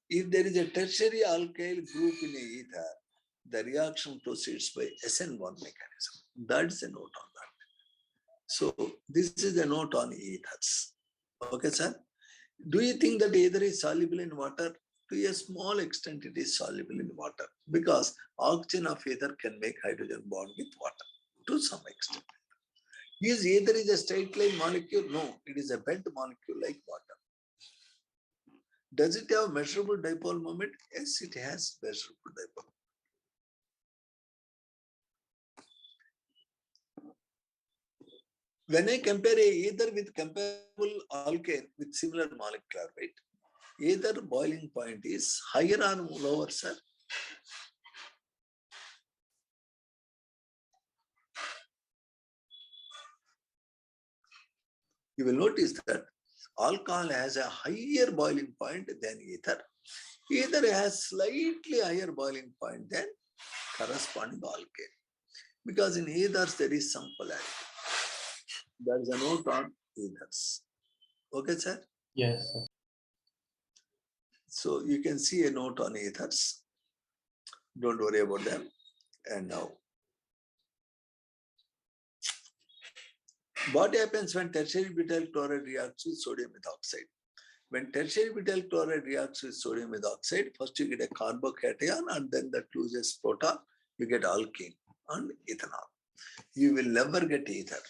If there is a tertiary alkyl group in a ether, the reaction proceeds by SN1 mechanism. That's a note on that. So this is a note on ethers. Okay, sir? Do you think that ether is soluble in water? To a small extent, it is soluble in water because oxygen of ether can make hydrogen bond with water to some extent. Is ether is a straight line molecule? No, it is a bent molecule like water. Does it have measurable dipole moment? Yes, it has measurable dipole. When I compare ether with comparable alkane with similar molecular weight, either boiling point is higher or lower, sir? You will notice that alcohol has a higher boiling point than ether. Ether has slightly higher boiling point than corresponding alkane. Because in ethers, there is some polarity. There is a note on ethers. Okay, sir?
Yes, sir.
So you can see a note on ethers. Don't worry about them. And now, what happens when tertiary butyl chloride reacts with sodium methoxide? When tertiary butyl chloride reacts with sodium methoxide, first you get a carbocation and then that loses proton, you get alkene and ethanol. You will never get ether.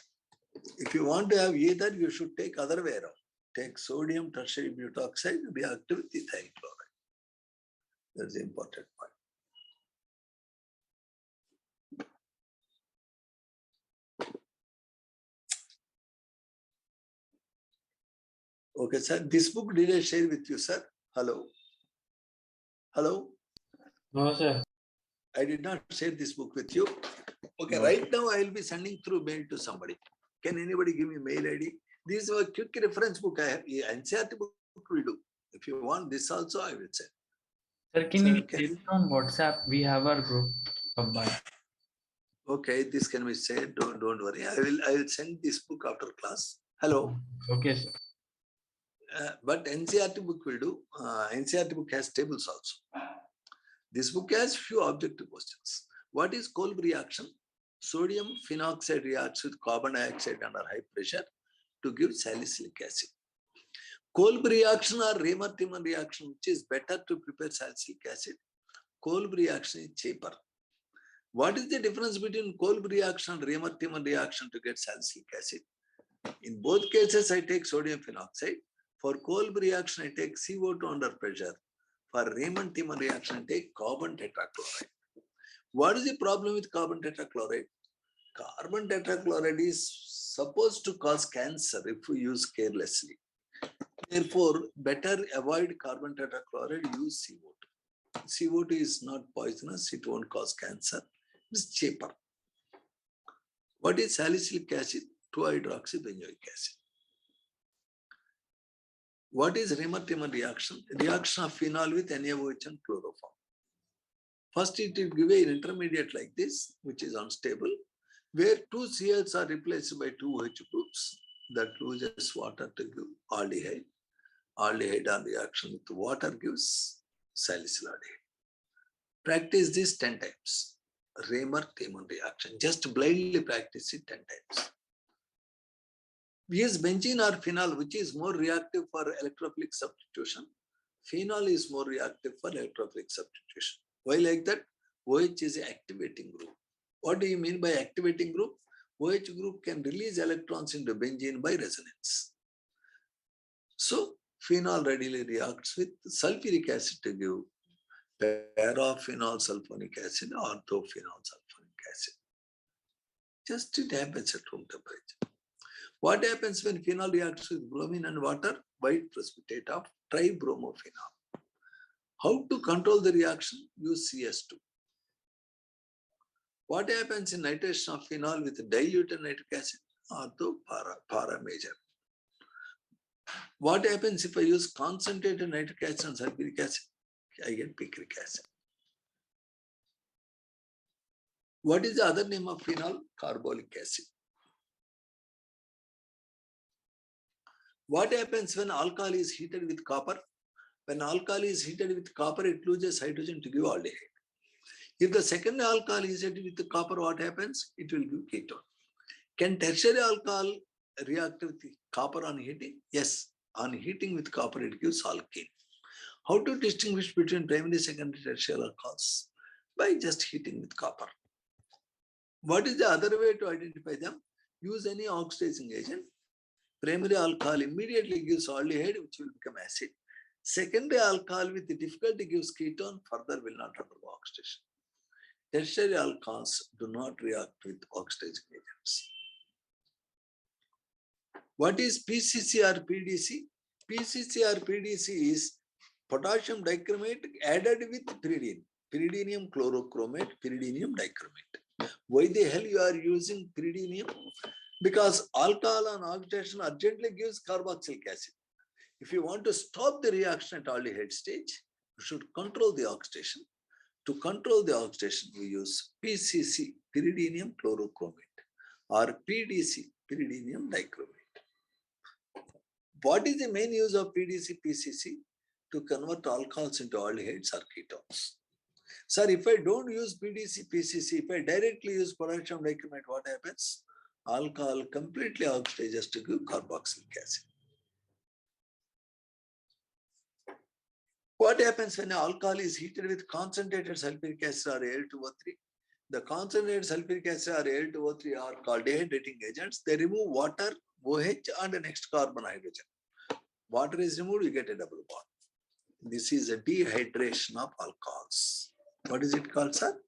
If you want to have ether, you should take other way around. Take sodium tertiary butoxide, react with ethyl chloride. That's the important point. Okay, sir. This book did I share with you, sir? Hello? Hello?
No, sir.
I did not share this book with you. Okay,
No,
right now I will be sending through mail to somebody. Can anybody give me mail ID? This is a quick reference book I have. NCERT book will do. If you want this also, I will send.
Sir, can
Sir,
you
can
share it on WhatsApp? We have our group combined.
Okay, this can be said. Don't worry. I will send this book after class. Hello.
Okay, sir.
But NCERT book will do. NCERT book has tables also. This book has few objective questions. What is Kolb reaction? Sodium phenoxide reacts with carbon dioxide under high pressure to give salicylic acid. Kolb reaction or Raymer-Tiemann reaction, which is better to prepare salicylic acid? Kolb reaction is cheaper. What is the difference between Kolb reaction and Raymer-Tiemann reaction to get salicylic acid? In both cases, I take sodium phenoxide. For Kolb reaction, I take CO2 under pressure. For Raymer-Tiemann reaction, I take carbon tetrachloride. What is the problem with carbon tetrachloride? Carbon tetrachloride is supposed to cause cancer if we use carelessly. Therefore, better avoid carbon tetrachloride, use CO2. CO2 is not poisonous, it won't cause cancer. It's cheaper. What is salicylic acid? 2-hydroxybenzoic acid. What is Raymer-Tiemann reaction? Reaction of phenol with NaOH and chloroform. First, it will give an intermediate like this, which is unstable, where 2 CLs are replaced by 2 OH groups that loses water to give aldehyde. Aldehyde on reaction with water gives salicylaldehyde. Practice this 10 times. Raymer-Tiemann reaction. Just blindly practice it 10 times. Use benzene or phenol, which is more reactive for electrophilic substitution. Phenol is more reactive for electrophilic substitution. Why like that? OH is an activating group. What do you mean by activating group? OH group can release electrons into benzene by resonance. So phenol readily reacts with sulfuric acid to give paraphenol sulfonic acid or orthophenol sulfonic acid. Just it happens at room temperature. What happens when phenol reacts with bromine and water? White precipitate of tribromophenol. How to control the reaction? Use CS2. What happens in nitration of phenol with diluted nitric acid? Para major. What happens if I use concentrated nitric acid and sulfuric acid? I get picric acid. What is the other name of phenol? Carbolic acid. What happens when alcohol is heated with copper? When alcohol is heated with copper, it loses hydrogen to give aldehyde. If the second alcohol is heated with the copper, what happens? It will give ketone. Can tertiary alcohol react with copper on heating? Yes, on heating with copper, it gives alkane. How to distinguish between primary, secondary, tertiary alcohols? By just heating with copper. What is the other way to identify them? Use any oxidizing agent. Primary alcohol immediately gives aldehyde, which will become acid. Secondary alcohol with difficulty gives ketone, further will not undergo oxidation. Tertiary alcohols do not react with oxidizing agents. What is PCC or PDC? PCC or PDC is potassium dichromate added with pyridine. Pyridinium chlorochromate, pyridinium dichromate. Why the hell you are using pyridinium? Because alcohol on oxidation urgently gives carboxylic acid. If you want to stop the reaction at aldehyde stage, you should control the oxidation. To control the oxidation, we use PCC, pyridinium chlorochromate, or PDC, pyridinium dichromate. What is the main use of PDC, PCC? To convert alcohols into aldehydes or ketones. Sir, if I don't use PDC, PCC, if I directly use potassium dichromate, what happens? Alcohol completely oxidizes to give carboxylic acid. What happens when alcohol is heated with concentrated sulfuric acid or Al2O3? The concentrated sulfuric acid or Al2O3 are called dehydrating agents. They remove water, OH, and the next carbon hydrogen. Water is removed, you get a double bond. This is a dehydration of alcohols. What is it called, sir?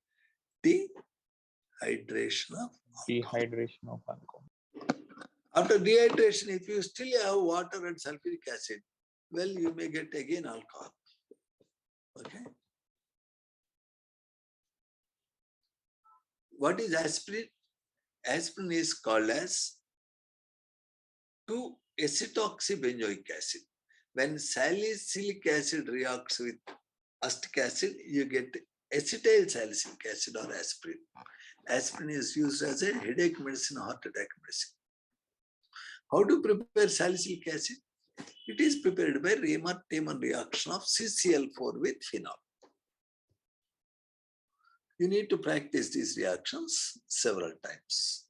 Dehydration of alcohol.
Dehydration of alcohol.
After dehydration, if you still have water and sulfuric acid, well, you may get again alcohol. Okay. What is aspirin? Aspirin is called as 2-acetoxybenzoic acid. When salicylic acid reacts with acetic acid, you get acetyl salicylic acid or aspirin. Aspirin is used as a headache medicine, heart attack medicine. How to prepare salicylic acid? It is prepared by Riemann-Tiemann reaction of CCl4 with phenol. You need to practice these reactions several times.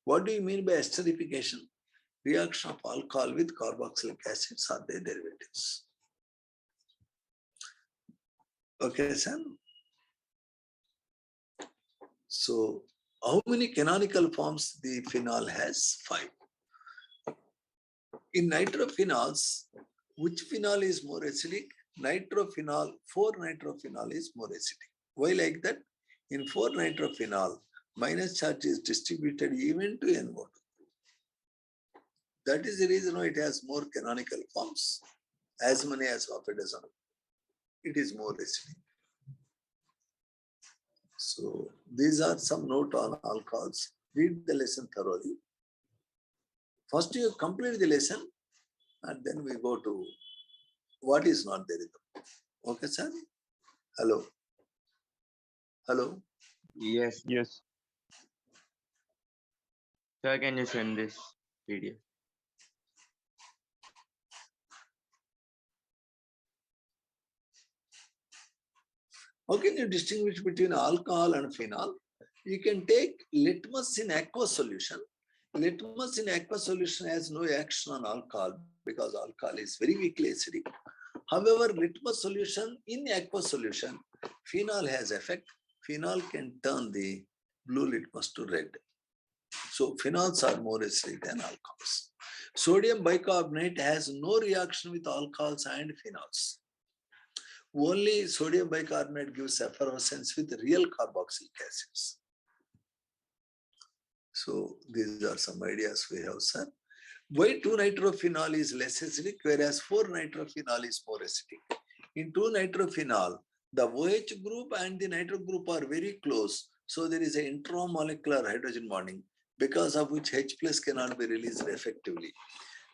What do you mean by esterification? Reaction of alcohol with carboxylic acids or their derivatives. Okay, Sam? So, how many canonical forms the phenol has? 5. In nitrophenols, which phenol is more acidic? Nitrophenol, 4-nitrophenol is more acidic. Why like that? In 4-nitrophenol, minus charge is distributed even to NO2. That is the reason why it has more canonical forms, as many as half a dozen. It is more acidic. So these are some note on alcohols. Read the lesson thoroughly. First you complete the lesson and then we go to what is not there in the book. Okay, sir? Hello? Hello?
Yes.
Yes.
Sir, can you send this PDF?
How can you distinguish between alcohol and phenol? You can take litmus in aqueous solution. Litmus in aqueous solution has no action on alcohol because alcohol is very weakly acidic. However, litmus solution in aqueous solution, phenol has effect. Phenol can turn the blue litmus to red. So phenols are more acidic than alcohols. Sodium bicarbonate has no reaction with alcohols and phenols. Only sodium bicarbonate gives effervescence with real carboxylic acids. So these are some ideas we have, sir. Why 2-nitrophenol is less acidic, whereas 4-nitrophenol is more acidic? In 2-nitrophenol, the OH group and the nitro group are very close. So there is an intramolecular hydrogen bonding, because of which H plus cannot be released effectively.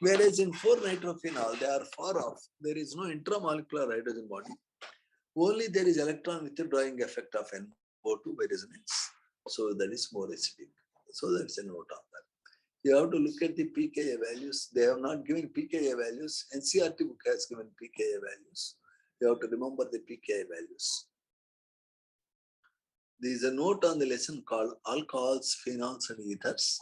Whereas in 4-nitrophenol, they are far off. There is no intramolecular hydrogen bonding. Only there is electron withdrawing effect of NO2 by resonance. So that is more acidic. So that's a note on that. You have to look at the pKa values. They have not given pKa values. NCERT book has given pKa values. You have to remember the pKa values. There is a note on the lesson called alcohols, phenols, and ethers.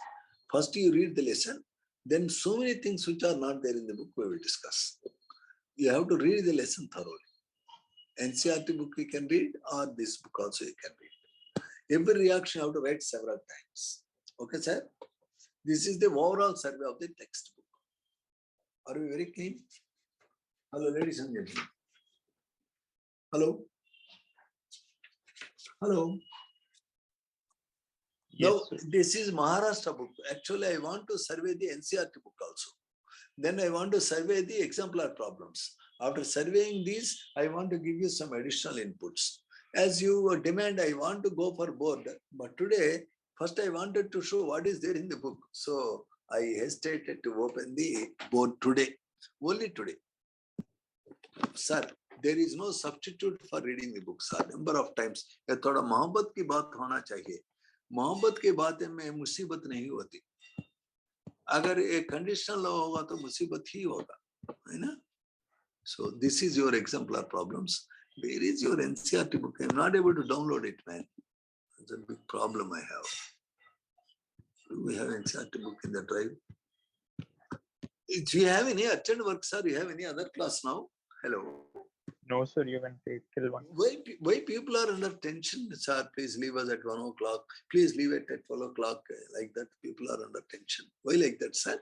First you read the lesson, then so many things which are not there in the book we will discuss. You have to read the lesson thoroughly. NCERT book you can read, or this book also you can read. Every reaction you have to write several times. Okay, sir? This is the overall survey of the textbook. Are we very clean? Hello, ladies and gentlemen. Hello? Hello?
Yes,
Now,
sir.
this is Maharashtra book. Actually, I want to survey the NCERT book also. Then I want to survey the exemplar problems. After surveying these, I want to give you some additional inputs. As you demand, I want to go for board. But today, first I wanted to show what is there in the book. So I hesitated to open the board today, only today. Sir, there is no substitute for reading the book, sir. Number of times. ये थोड़ा मोहब्बत की बात होना चाहिए. मोहब्बत की बातें में मुसीबत नहीं होती. अगर एक कंडीशनल होगा तो मुसीबत ही होगा, है ना? So this is your exemplar problems. Where is your NCERT book? I'm not able to download it, man. It's a big problem I have. Do we have NCERT book in the drive? Do you have any attend work, sir? Do you have any other class now? Hello.
No, sir, you can take till 1.
Why people are under tension? Sir, please leave us at 1 o'clock. Please leave it at 12 o'clock. Like that, people are under tension. Why like that, sir?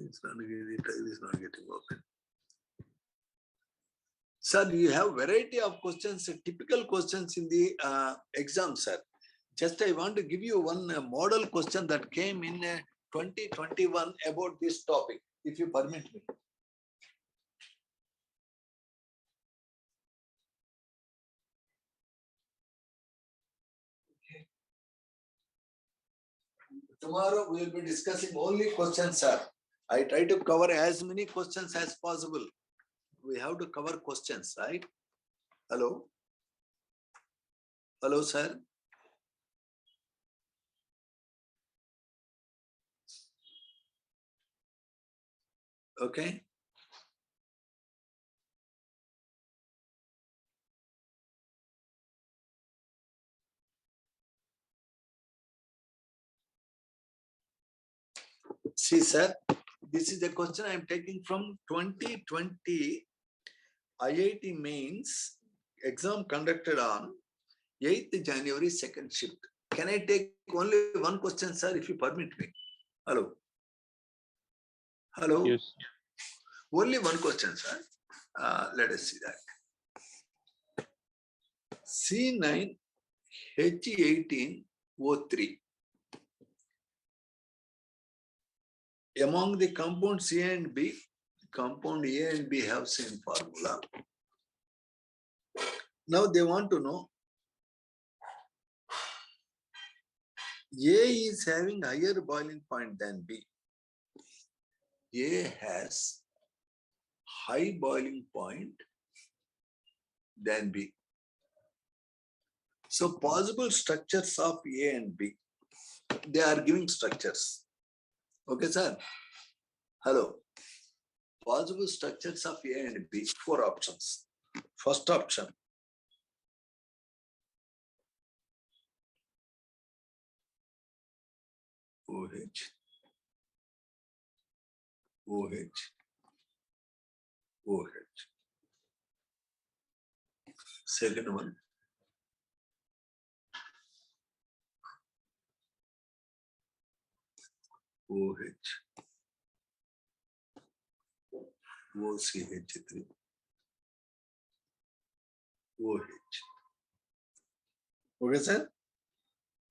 It's not getting, the drive is not getting open. Sir, you have variety of questions, typical questions in the exam, sir. Just I want to give you one model question that came in 2021 about this topic, if you permit me. Tomorrow we will be discussing only questions, sir. I try to cover as many questions as possible. We have to cover questions, right? Hello? Hello, sir? Okay. See, sir, this is the question I am taking from 2020 IIT mains exam conducted on 8th January, second shift. Can I take only one question, sir, if you permit me? Hello? Hello?
Yes.
Only one question, sir. Let us see that. C9 H18 O3. Among the compounds A and B, compound A and B have same formula. Now they want to know A is having higher boiling point than B. A has high boiling point than B. So possible structures of A and B, they are giving structures. Okay, sir? Hello. Possible structures of A and B, 4 options. First option. OH. OH. OH. Second one. OH. OCH3. OH. Okay, sir?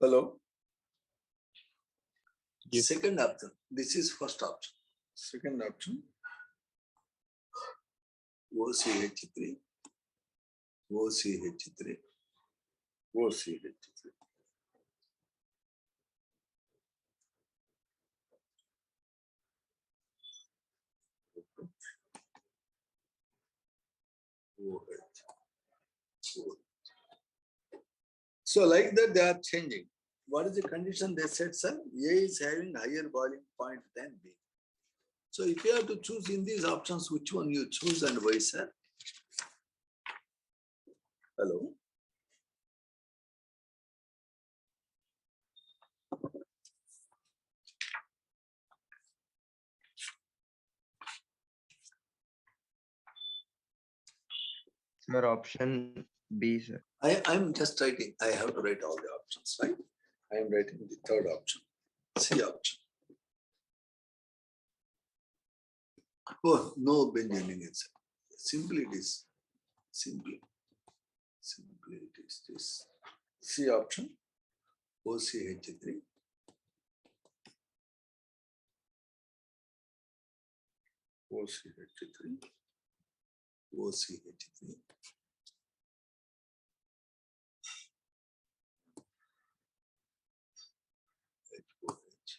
Hello?
Yes.
Second option. This is first option. Second option. OCH3. OCH3. OCH3. So like that, they are changing. What is the condition they said, sir? A is having higher boiling point than B. So if you have to choose in these options, which one you choose and why, sir? Hello?
Sir, option B, sir.
I'm just writing. I have to write all the options, right? I am writing the third option. C option. Oh, no Benjamin answer. Simply it is. Simply it is this. C option. OCH3. OCH3. OCH3. HOH.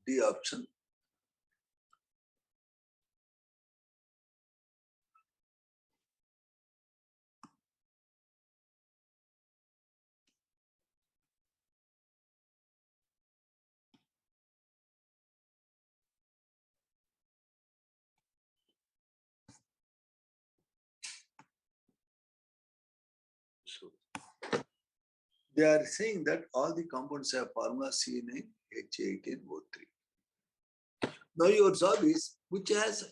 D option. So they are saying that all the compounds have formula C9H18O3. Now your job is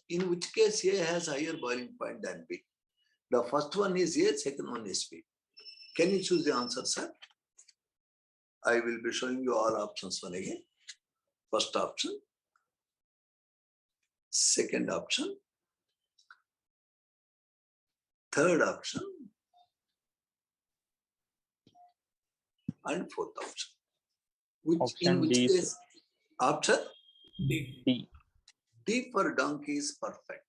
in which case A has higher boiling point than B. The first one is A, second one is B. Can you choose the answer, sir? I will be showing you all options one again. First option. second option, third option, and fourth option. In
Option
which
D, sir.
case, option
D.
D for donkey is perfect.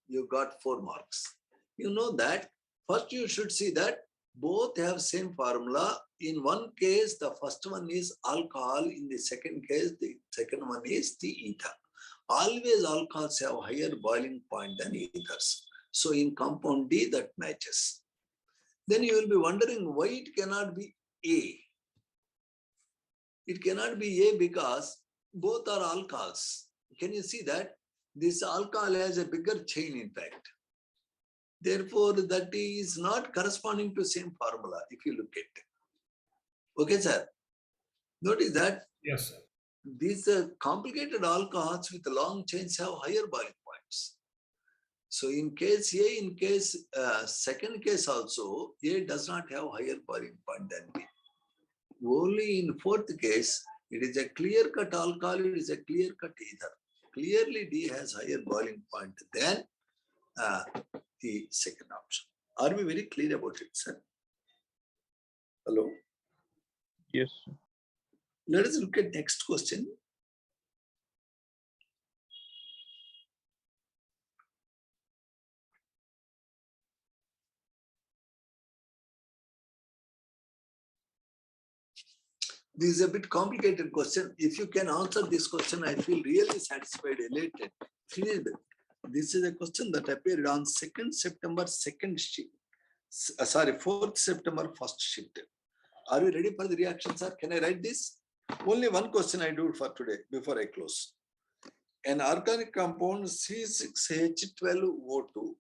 You got 4 marks. You know that. First, you should see that both have same formula. In one case, the first one is alcohol. In the second case, the second one is the ether. Always alcohols have higher boiling point than ethers. So in compound D, that matches. Then you will be wondering why it cannot be A. It cannot be A because both are alcohols. Can you see that? This alcohol has a bigger chain, in fact. Therefore, that is not corresponding to same formula if you look at it. Okay, sir. Notice that
Yes, sir.
these complicated alcohols with long chains have higher boiling points. So in case A, in case second case also, A does not have higher boiling point than B. Only in fourth case, it is a clear-cut alcohol, it is a clear-cut ether. Clearly, D has higher boiling point than the second option. Are we very clear about it, sir? Hello?
Yes, sir.
Let us look at next question. This is a bit complicated question. If you can answer this question, I feel really satisfied, elated. This is a question that appeared on 2nd September, 2nd shift. 4th September, 1st shift. Are you ready for the reaction, sir? Can I write this? Only one question I do for today before I close. An organic compound C6H12O2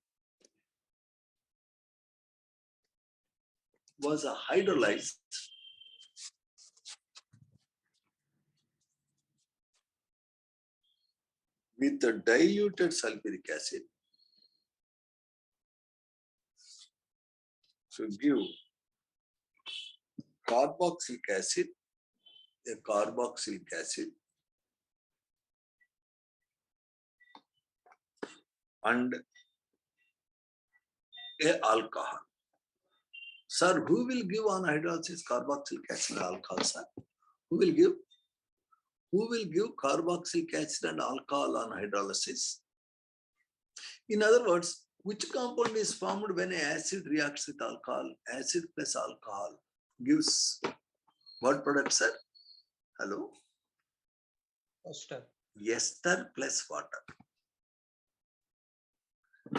was hydrolyzed with the diluted sulfuric acid to give carboxylic acid, a carboxylic acid, and a alcohol. Sir, who will give on hydrolysis carboxylic acid and alcohol, sir? Who will give? Who will give carboxylic acid and alcohol on hydrolysis? In other words, which compound is formed when an acid reacts with alcohol? Acid plus alcohol gives what product, sir? Hello?
Ester.
Ester plus water.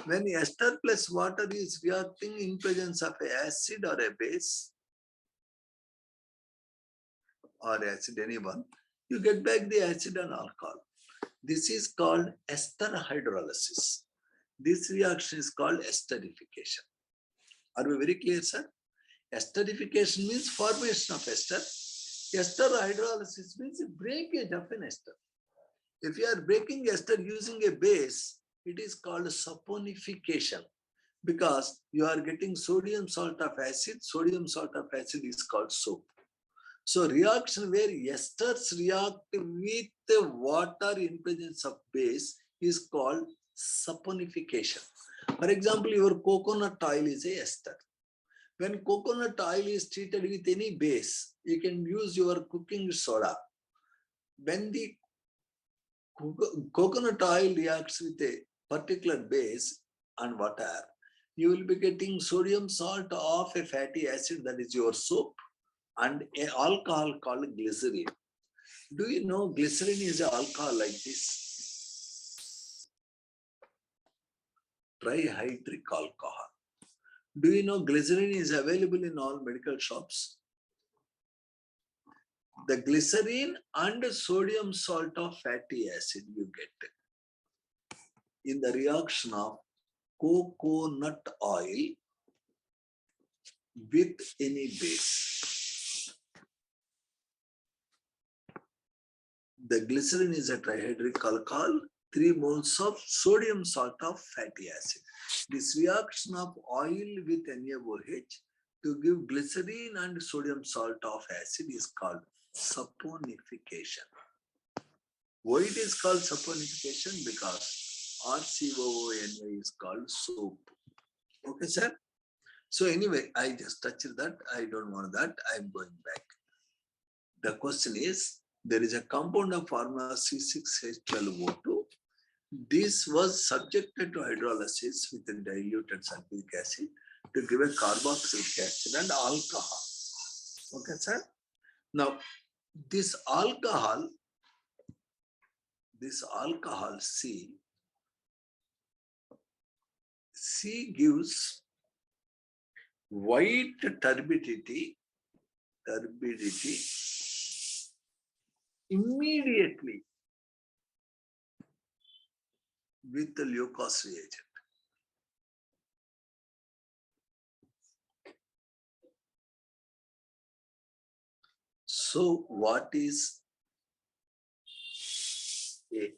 When ester plus water is reacting in presence of an acid or a base, or acid, anyone, you get back the acid and alcohol. This is called ester hydrolysis. This reaction is called esterification. Are we very clear, sir? Esterification means formation of ester. Ester hydrolysis means breakage of an ester. If you are breaking ester using a base, it is called saponification because you are getting sodium salt of acid. Sodium salt of acid is called soap. So reaction where esters react with the water in presence of base is called saponification. For example, your coconut oil is a ester. When coconut oil is treated with any base, you can use your cooking soda. When the coconut oil reacts with a particular base and water, you will be getting sodium salt of a fatty acid, that is your soap, and an alcohol called glycerin. Do you know glycerin is an alcohol like this? Trihydric alcohol. Do you know glycerin is available in all medical shops? The glycerin and sodium salt of fatty acid you get in the reaction of coconut oil with any base. The glycerin is a trihydric alcohol, 3 moles of sodium salt of fatty acid. This reaction of oil with NaOH to give glycerin and sodium salt of acid is called saponification. Why it is called saponification? Because RCOONY is called soap. Okay, sir. So anyway, I just touched that. I don't want that. I'm going back. The question is, there is a compound of formula C6H12O2. This was subjected to hydrolysis with a diluted sulfuric acid to give a carboxylic acid and alcohol. Okay, sir. Now, this alcohol C gives white turbidity immediately with the Leucos reagent. So what is A?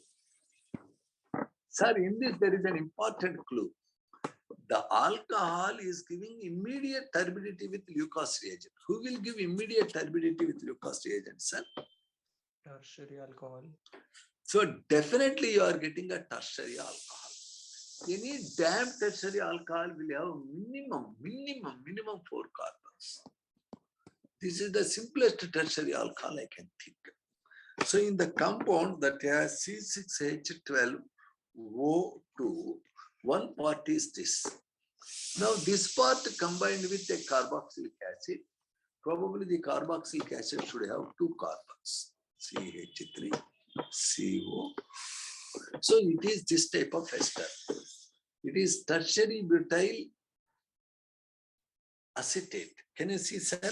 Sir, in this there is an important clue. The alcohol is giving immediate turbidity with Leucos reagent. Who will give immediate turbidity with Leucos reagent, sir?
Tertiary alcohol.
So definitely you are getting a tertiary alcohol. Any damn tertiary alcohol will have minimum 4 carbons. This is the simplest tertiary alcohol I can think. So in the compound that has C6H12O2, one part is this. Now this part combined with a carboxylic acid, probably the carboxylic acid should have 2 carbons, CH3CO. So it is this type of ester. It is tertiary butyl acetate. Can you see, sir?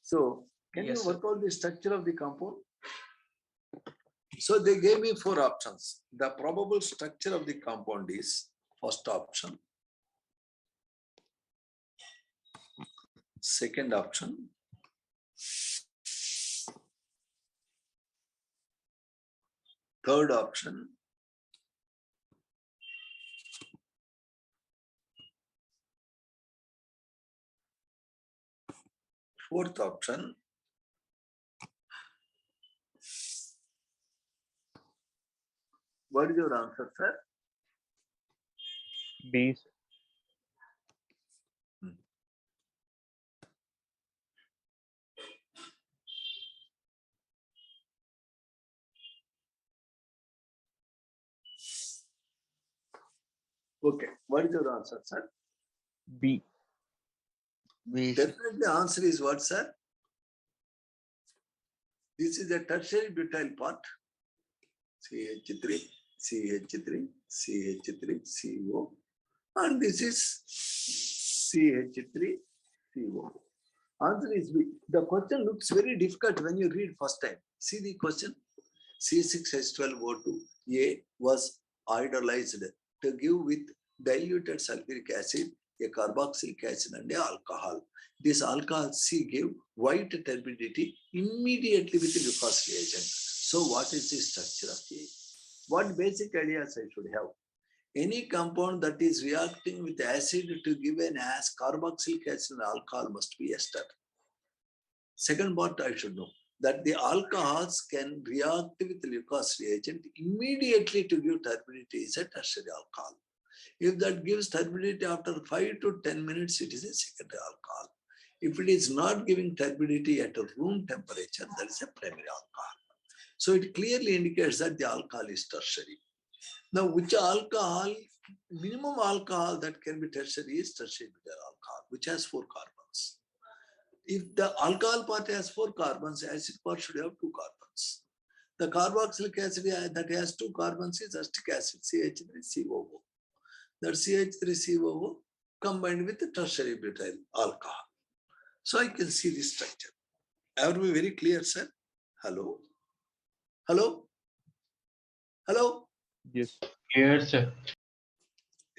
So can
Yes,
you
sir.
work out the structure of the compound? So they gave me 4 options. The probable structure of the compound is first option, second option, third option, fourth option, what is your answer, sir?
B.
Okay, what is your answer, sir?
B.
B, sir.
Definitely answer is what, sir? This is a tertiary butyl part. CH3, CH3, CH3, CO. And this is CH3CO. Answer is B. The question looks very difficult when you read first time. See the question. C6H12O2 A was hydrolyzed to give with diluted sulfuric acid, a carboxylic acid and a alcohol. This alcohol C gave white turbidity immediately with the Leucos reagent. So what is the structure of A? What basic ideas I should have? Any compound that is reacting with acid to give an carboxylic acid and alcohol must be ester. Second part I should know that the alcohols can react with Leucos reagent immediately to give turbidity is a tertiary alcohol. If that gives turbidity after 5 to 10 minutes, it is a secondary alcohol. If it is not giving turbidity at a room temperature, that is a primary alcohol. So it clearly indicates that the alcohol is tertiary. Now, which alcohol, minimum alcohol that can be tertiary is tertiary butyl alcohol, which has 4 carbons. If the alcohol part has 4 carbons, acid part should have 2 carbons. The carboxylic acid that has 2 carbons is acetic acid, CH3COO. That CH3COO combined with the tertiary butyl alcohol. So I can see this structure. Are we very clear, sir? Hello? Hello? Hello?
Yes.
Clear, sir.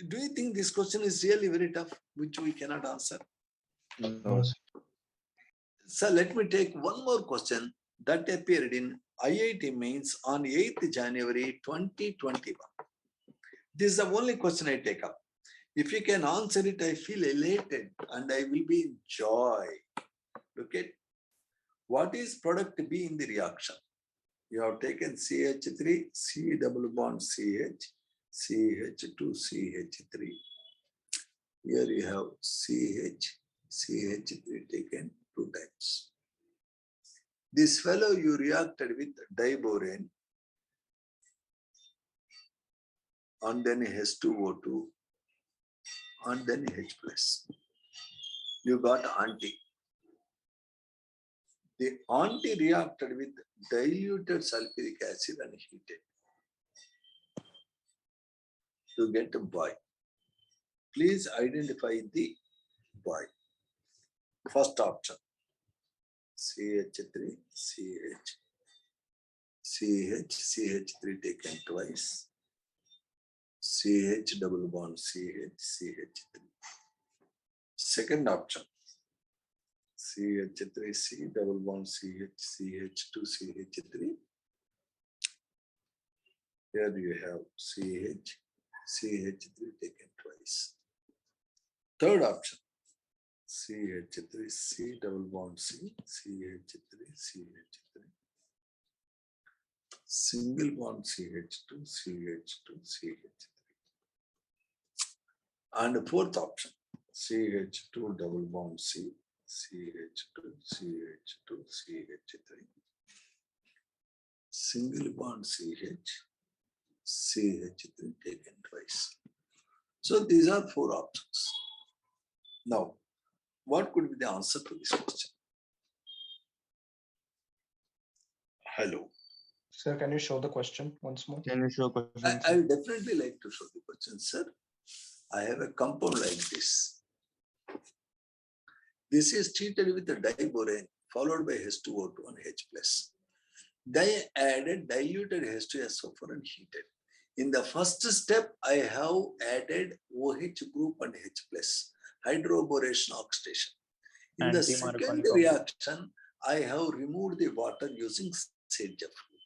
Do you think this question is really very tough, which we cannot answer?
No, sir.
So let me take one more question that appeared in IIT Mains on 8th January 2021. This is the only question I take up. If you can answer it, I feel elated and I will be in joy. Look at what is product B in the reaction. You have taken CH3, C double bond CH, CH2CH3. Here you have CH3 taken 2 times. This fellow you reacted with diborane and then H2O2 and then H plus. You got anti. The anti reacted with diluted sulfuric acid and heated. You get a boy. Please identify the boy. First option. CH3, CH3 taken twice. CH double bond CH3. Second option. CH3C double bond CH2CH3. Here you have CH3 taken twice. Third option. CH3C double bond CH3. Single bond CH2. And the fourth option. CH2 double bond CH2. Single bond CH3 taken twice. So these are 4 options. Now, what could be the answer to this question? Hello.
Sir, can you show the question once more?
Can you show question?
I would definitely like to show the question, sir. I have a compound like this. This is treated with a diborane followed by H2O2 and H plus. They added diluted H2SO4 and heated. In the first step, I have added OH group and H plus, hydroboration oxidation. In the second
Anti-Markovnikov.
reaction, I have removed the water using Sedgwick rule.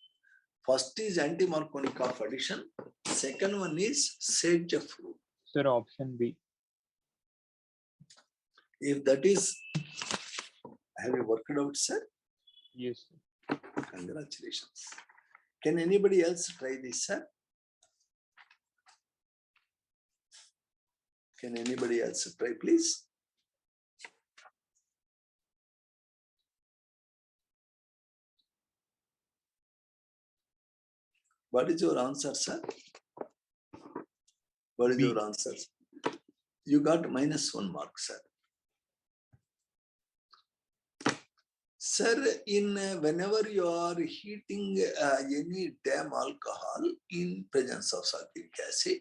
First is anti-Markovnikov addition. Second one is Sedgwick rule.
Sir, option B.
If that is, have you worked out, sir?
Yes, sir.
Congratulations. Can anybody else try this, sir? Can anybody else try, please? What is your answer, sir? What is
B.
your answer? You got -1 mark, sir. Sir, in whenever you are heating any damn alcohol in presence of sulfuric acid,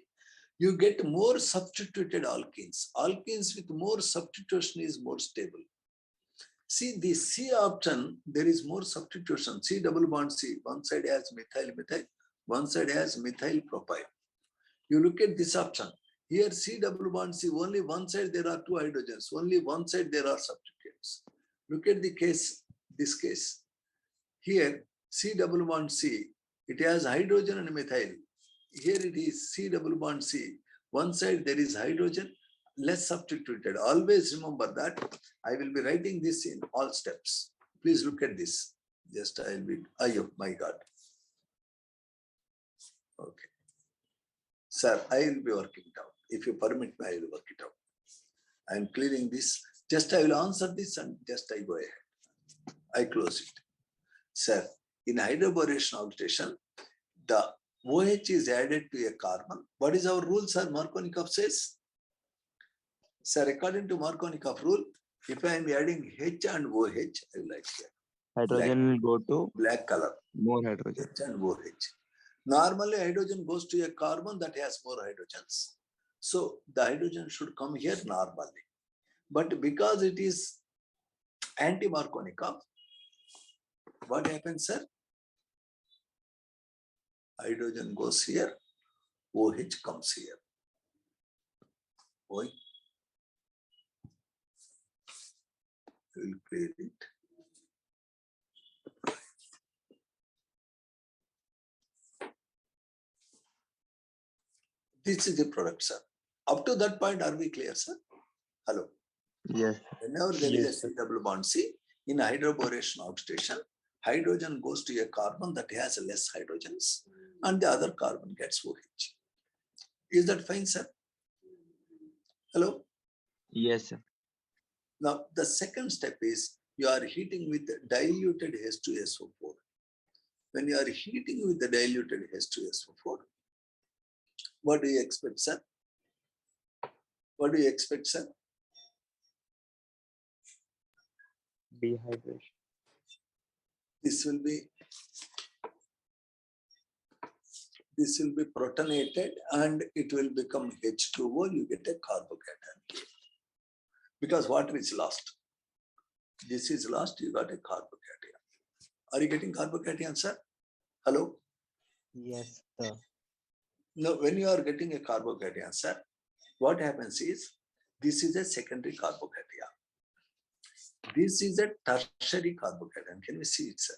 you get more substituted alkenes. Alkenes with more substitution is more stable. See, the C option, there is more substitution. C double bond C, one side has methyl, one side has methyl propyl. You look at this option. Here C double bond C, only one side there are 2 hydrogens, only one side there are substituents. Look at the case, this case. Here C double bond C, it has hydrogen and methyl. Here it is C double bond C. One side there is hydrogen, less substituted. Always remember that. I will be writing this in all steps. Please look at this. Just I will be, oh my God. Okay. Sir, I will be working it out. If you permit me, I will work it out. I am clearing this. Just I will answer this and just I go ahead. I close it. Sir, in hydroboration oxidation, the OH is added to a carbon. What is our rule, sir? Markovnikov says. Sir, according to Markovnikov rule, if I am adding H and OH, I will write here.
Hydrogen will go to
Black color.
more hydrogen.
H and OH. Normally, hydrogen goes to a carbon that has more hydrogens. So the hydrogen should come here normally. But because it is anti-Markovnikov, what happens, sir? Hydrogen goes here, OH comes here. Why? We will clear it. This is the product, sir. Up to that point, are we clear, sir? Hello.
Yes.
Whenever there is
Yes,
a
sir.
C double bond C, in hydroboration oxidation, hydrogen goes to a carbon that has less hydrogens and the other carbon gets OH. Is that fine, sir? Hello?
Yes, sir.
Now, the second step is you are heating with diluted H2SO4. When you are heating with the diluted H2SO4, what do you expect, sir? What do you expect, sir?
Dehydration.
This will be protonated and it will become H2O. You get a carbocation because water is lost. This is lost. You got a carbocation. Are you getting carbocation, sir? Hello.
Yes, sir.
Now, when you are getting a carbocation, sir, what happens is this is a secondary carbocation. This is a tertiary carbocation. Can we see it, sir?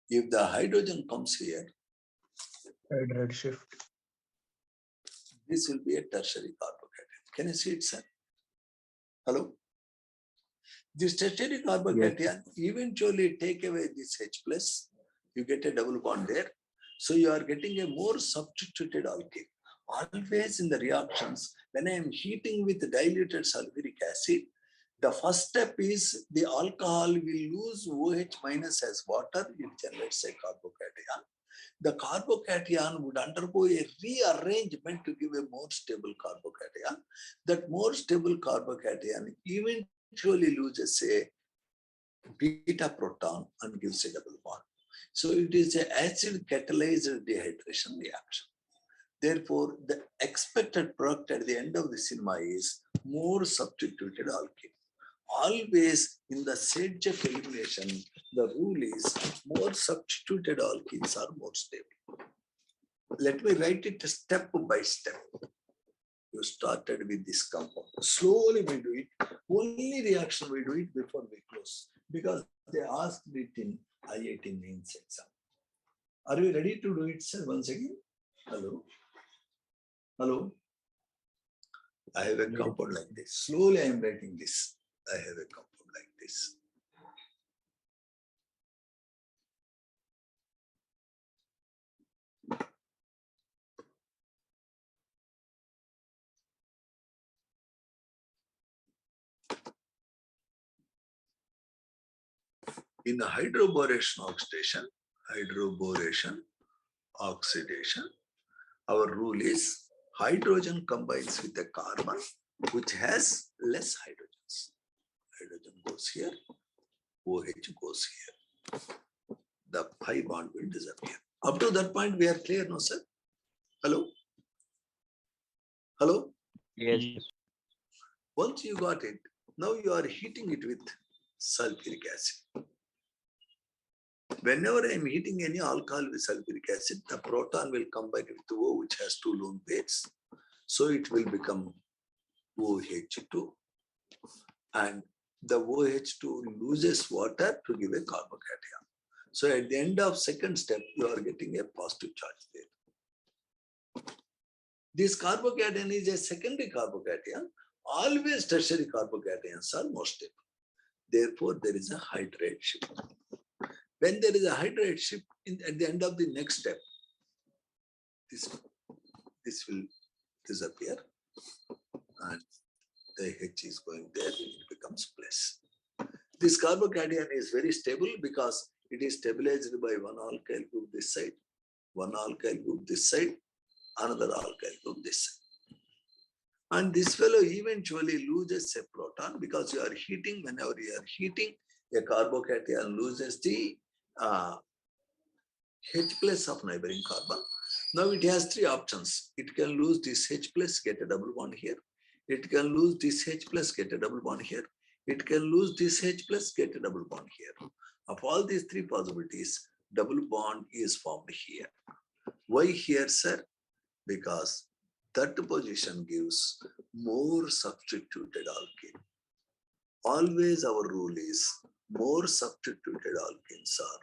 If the hydrogen comes here,
Hydride shift.
this will be a tertiary carbocation. Can you see it, sir? Hello? This tertiary carbocation eventually take away this H plus, you get a double bond there. So you are getting a more substituted alkane. Always in the reactions, when I am heating with diluted sulfuric acid, the first step is the alcohol will lose OH minus as water, it generates a carbocation. The carbocation would undergo a rearrangement to give a more stable carbocation. That more stable carbocation eventually loses a beta proton and gives a double bond. So it is an acid catalyzed dehydration reaction. Therefore, the expected product at the end of the cinema is more substituted alkene. Always in the Sedgwick elimination, the rule is more substituted alkenes are more stable. Let me write it step by step. You started with this compound. Slowly we do it. Only reaction we do it before we close because they asked it in IIT mains exam. Are you ready to do it, sir? Once again? Hello? Hello? I have a compound like this. Slowly I am writing this. I have a compound like this. In the hydroboration oxidation, our rule is hydrogen combines with a carbon which has less hydrogens. Hydrogen goes here, OH goes here. The pi bond will disappear. Up to that point, we are clear, no, sir? Hello? Hello?
Yes.
Once you got it, now you are heating it with sulfuric acid. Whenever I am heating any alcohol with sulfuric acid, the proton will combine with O, which has two lone pairs. So it will become OH2. And the OH2 loses water to give a carbocation. So at the end of second step, you are getting a positive charge there. This carbocation is a secondary carbocation. Always tertiary carbocations are more stable. Therefore, there is a hydride shift. When there is a hydride shift at the end of the next step, this will disappear and the H is going there, it becomes plus. This carbocation is very stable because it is stabilized by one alkyl group this side, one alkyl group this side, another alkyl group this side. And this fellow eventually loses a proton because you are heating. Whenever you are heating, a carbocation loses the H plus of neighboring carbon. Now it has three options. It can lose this H plus, get a double bond here. It can lose this H plus, get a double bond here. It can lose this H plus, get a double bond here. Of all these three possibilities, double bond is formed here. Why here, sir? Because that position gives more substituted alkene. Always our rule is more substituted alkenes are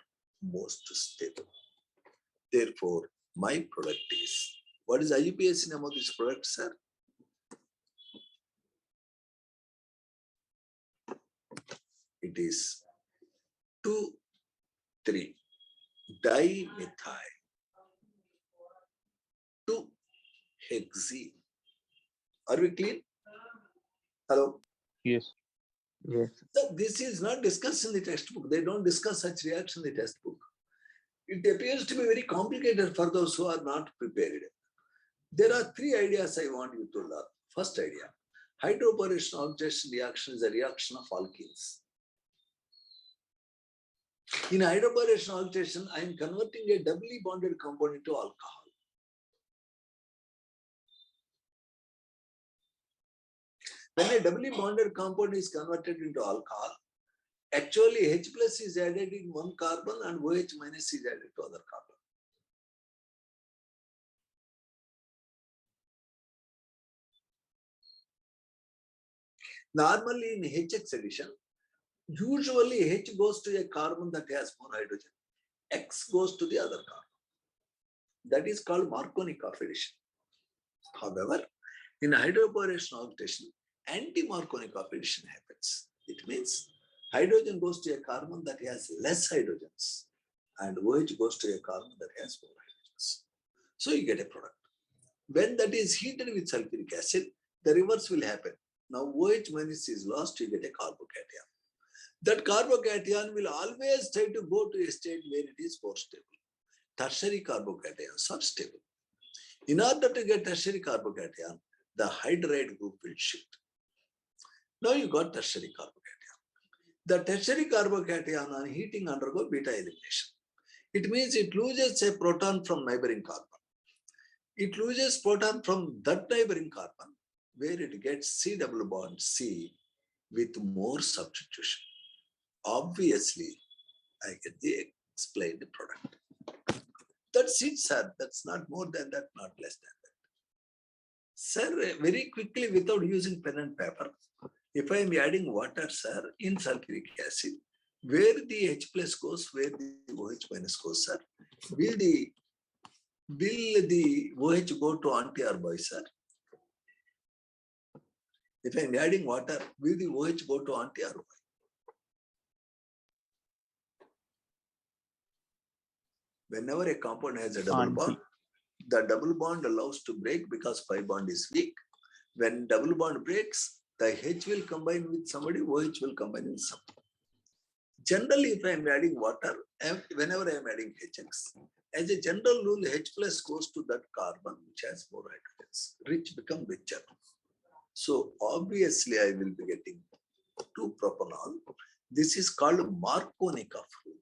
most stable. Therefore, my product is, what is IUPAC name of this product, sir? It is 2,3 dimethyl 2-hexene. Are we clear? Hello?
Yes.
Yes.
So this is not discussed in the textbook. They don't discuss such reaction in the textbook. It appears to be very complicated for those who are not prepared. There are three ideas I want you to learn. First idea, hydroboration oxidation reaction is a reaction of alkenes. In hydroboration oxidation, I am converting a doubly bonded compound into alcohol. When a doubly bonded compound is converted into alcohol, actually H plus is added in one carbon and OH minus is added to other carbon. Normally in HX addition, usually H goes to a carbon that has more hydrogen, X goes to the other carbon. That is called Markovnikov addition. However, in hydroboration oxidation, anti-Markovnikov addition happens. It means hydrogen goes to a carbon that has less hydrogens and OH goes to a carbon that has more hydrogens. So you get a product. When that is heated with sulfuric acid, the reverse will happen. Now OH minus is lost, you get a carbocation. That carbocation will always try to go to a state where it is more stable. Tertiary carbocations are stable. In order to get tertiary carbocation, the hydride group will shift. Now you got tertiary carbocation. The tertiary carbocation on heating undergo beta elimination. It means it loses a proton from neighboring carbon. It loses proton from that neighboring carbon where it gets C double bond C with more substitution. Obviously, I can explain the product. That's it, sir. That's not more than that, not less than that. Sir, very quickly without using pen and paper, if I am adding water, sir, in sulfuric acid, where the H plus goes, where the OH minus goes, sir, will the OH go to auntie or boy, sir? If I am adding water, will the OH go to auntie or boy? Whenever a compound has a double bond, the double bond allows to break because pi bond is weak. When double bond breaks, the H will combine with somebody, OH will combine with somebody. Generally, if I am adding water, whenever I am adding HX, as a general rule, H plus goes to that carbon which has more hydrogens. Rich become richer. So obviously, I will be getting 2-propanol. This is called Markovnikov rule.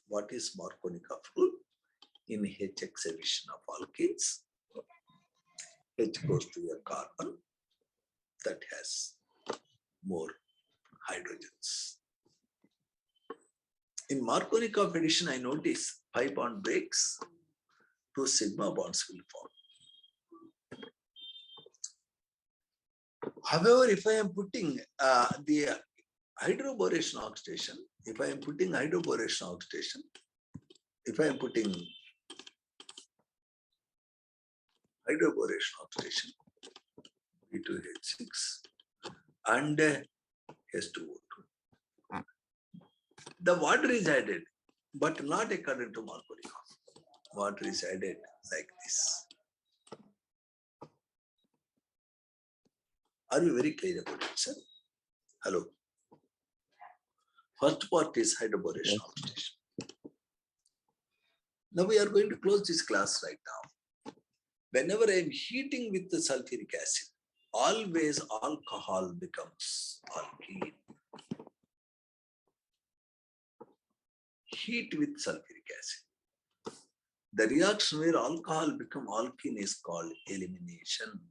What is Markovnikov rule? In HX addition of alkenes, H goes to a carbon that has more hydrogens. In Markovnikov addition, I notice pi bond breaks, 2 sigma bonds will form. However, if I am putting the hydroboration oxidation, if I am putting hydroboration oxidation, B2H6 and H2O2. The water is added, but not according to Markovnikov. Water is added like this. Are you very clear about it, sir? Hello. First part is hydroboration oxidation. Now we are going to close this class right now. Whenever I am heating with the sulfuric acid, always alcohol becomes alkene. Heat with sulfuric acid. The reaction where alcohol becomes alkene is called elimination.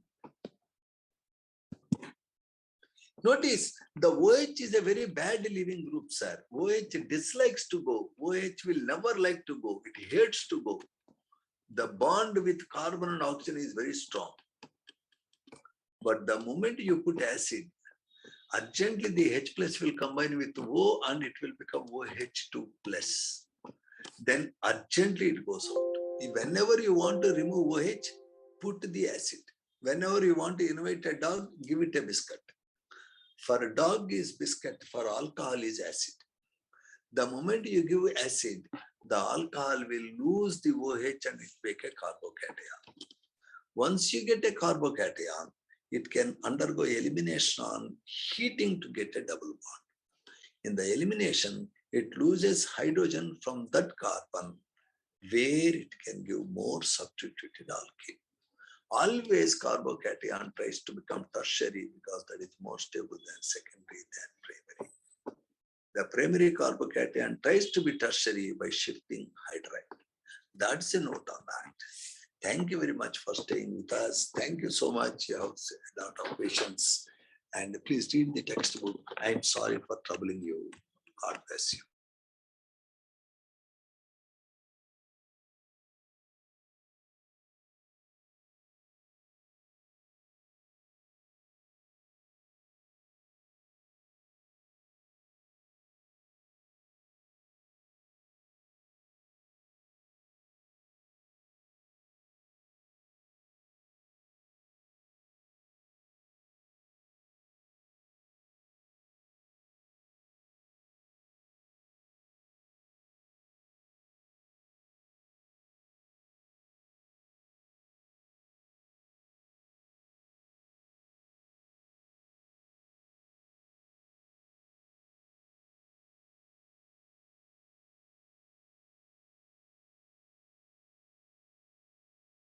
Notice the OH is a very bad living group, sir. OH dislikes to go. OH will never like to go. It hates to go. The bond with carbon and oxygen is very strong. But the moment you put acid, urgently the H plus will combine with O and it will become OH2 plus. Then urgently it goes out. Whenever you want to remove OH, put the acid. Whenever you want to invite a dog, give it a biscuit. For a dog is biscuit, for alcohol is acid. The moment you give acid, the alcohol will lose the OH and it make a carbocation. Once you get a carbocation, it can undergo elimination on heating to get a double bond. In the elimination, it loses hydrogen from that carbon where it can give more substituted alkene. Always carbocation tries to become tertiary because that is more stable than secondary than primary. The primary carbocation tries to be tertiary by shifting hydride. That's a note on that. Thank you very much for staying with us. Thank you so much. You have a lot of patience. And please read the textbook. I'm sorry for troubling you. God bless you.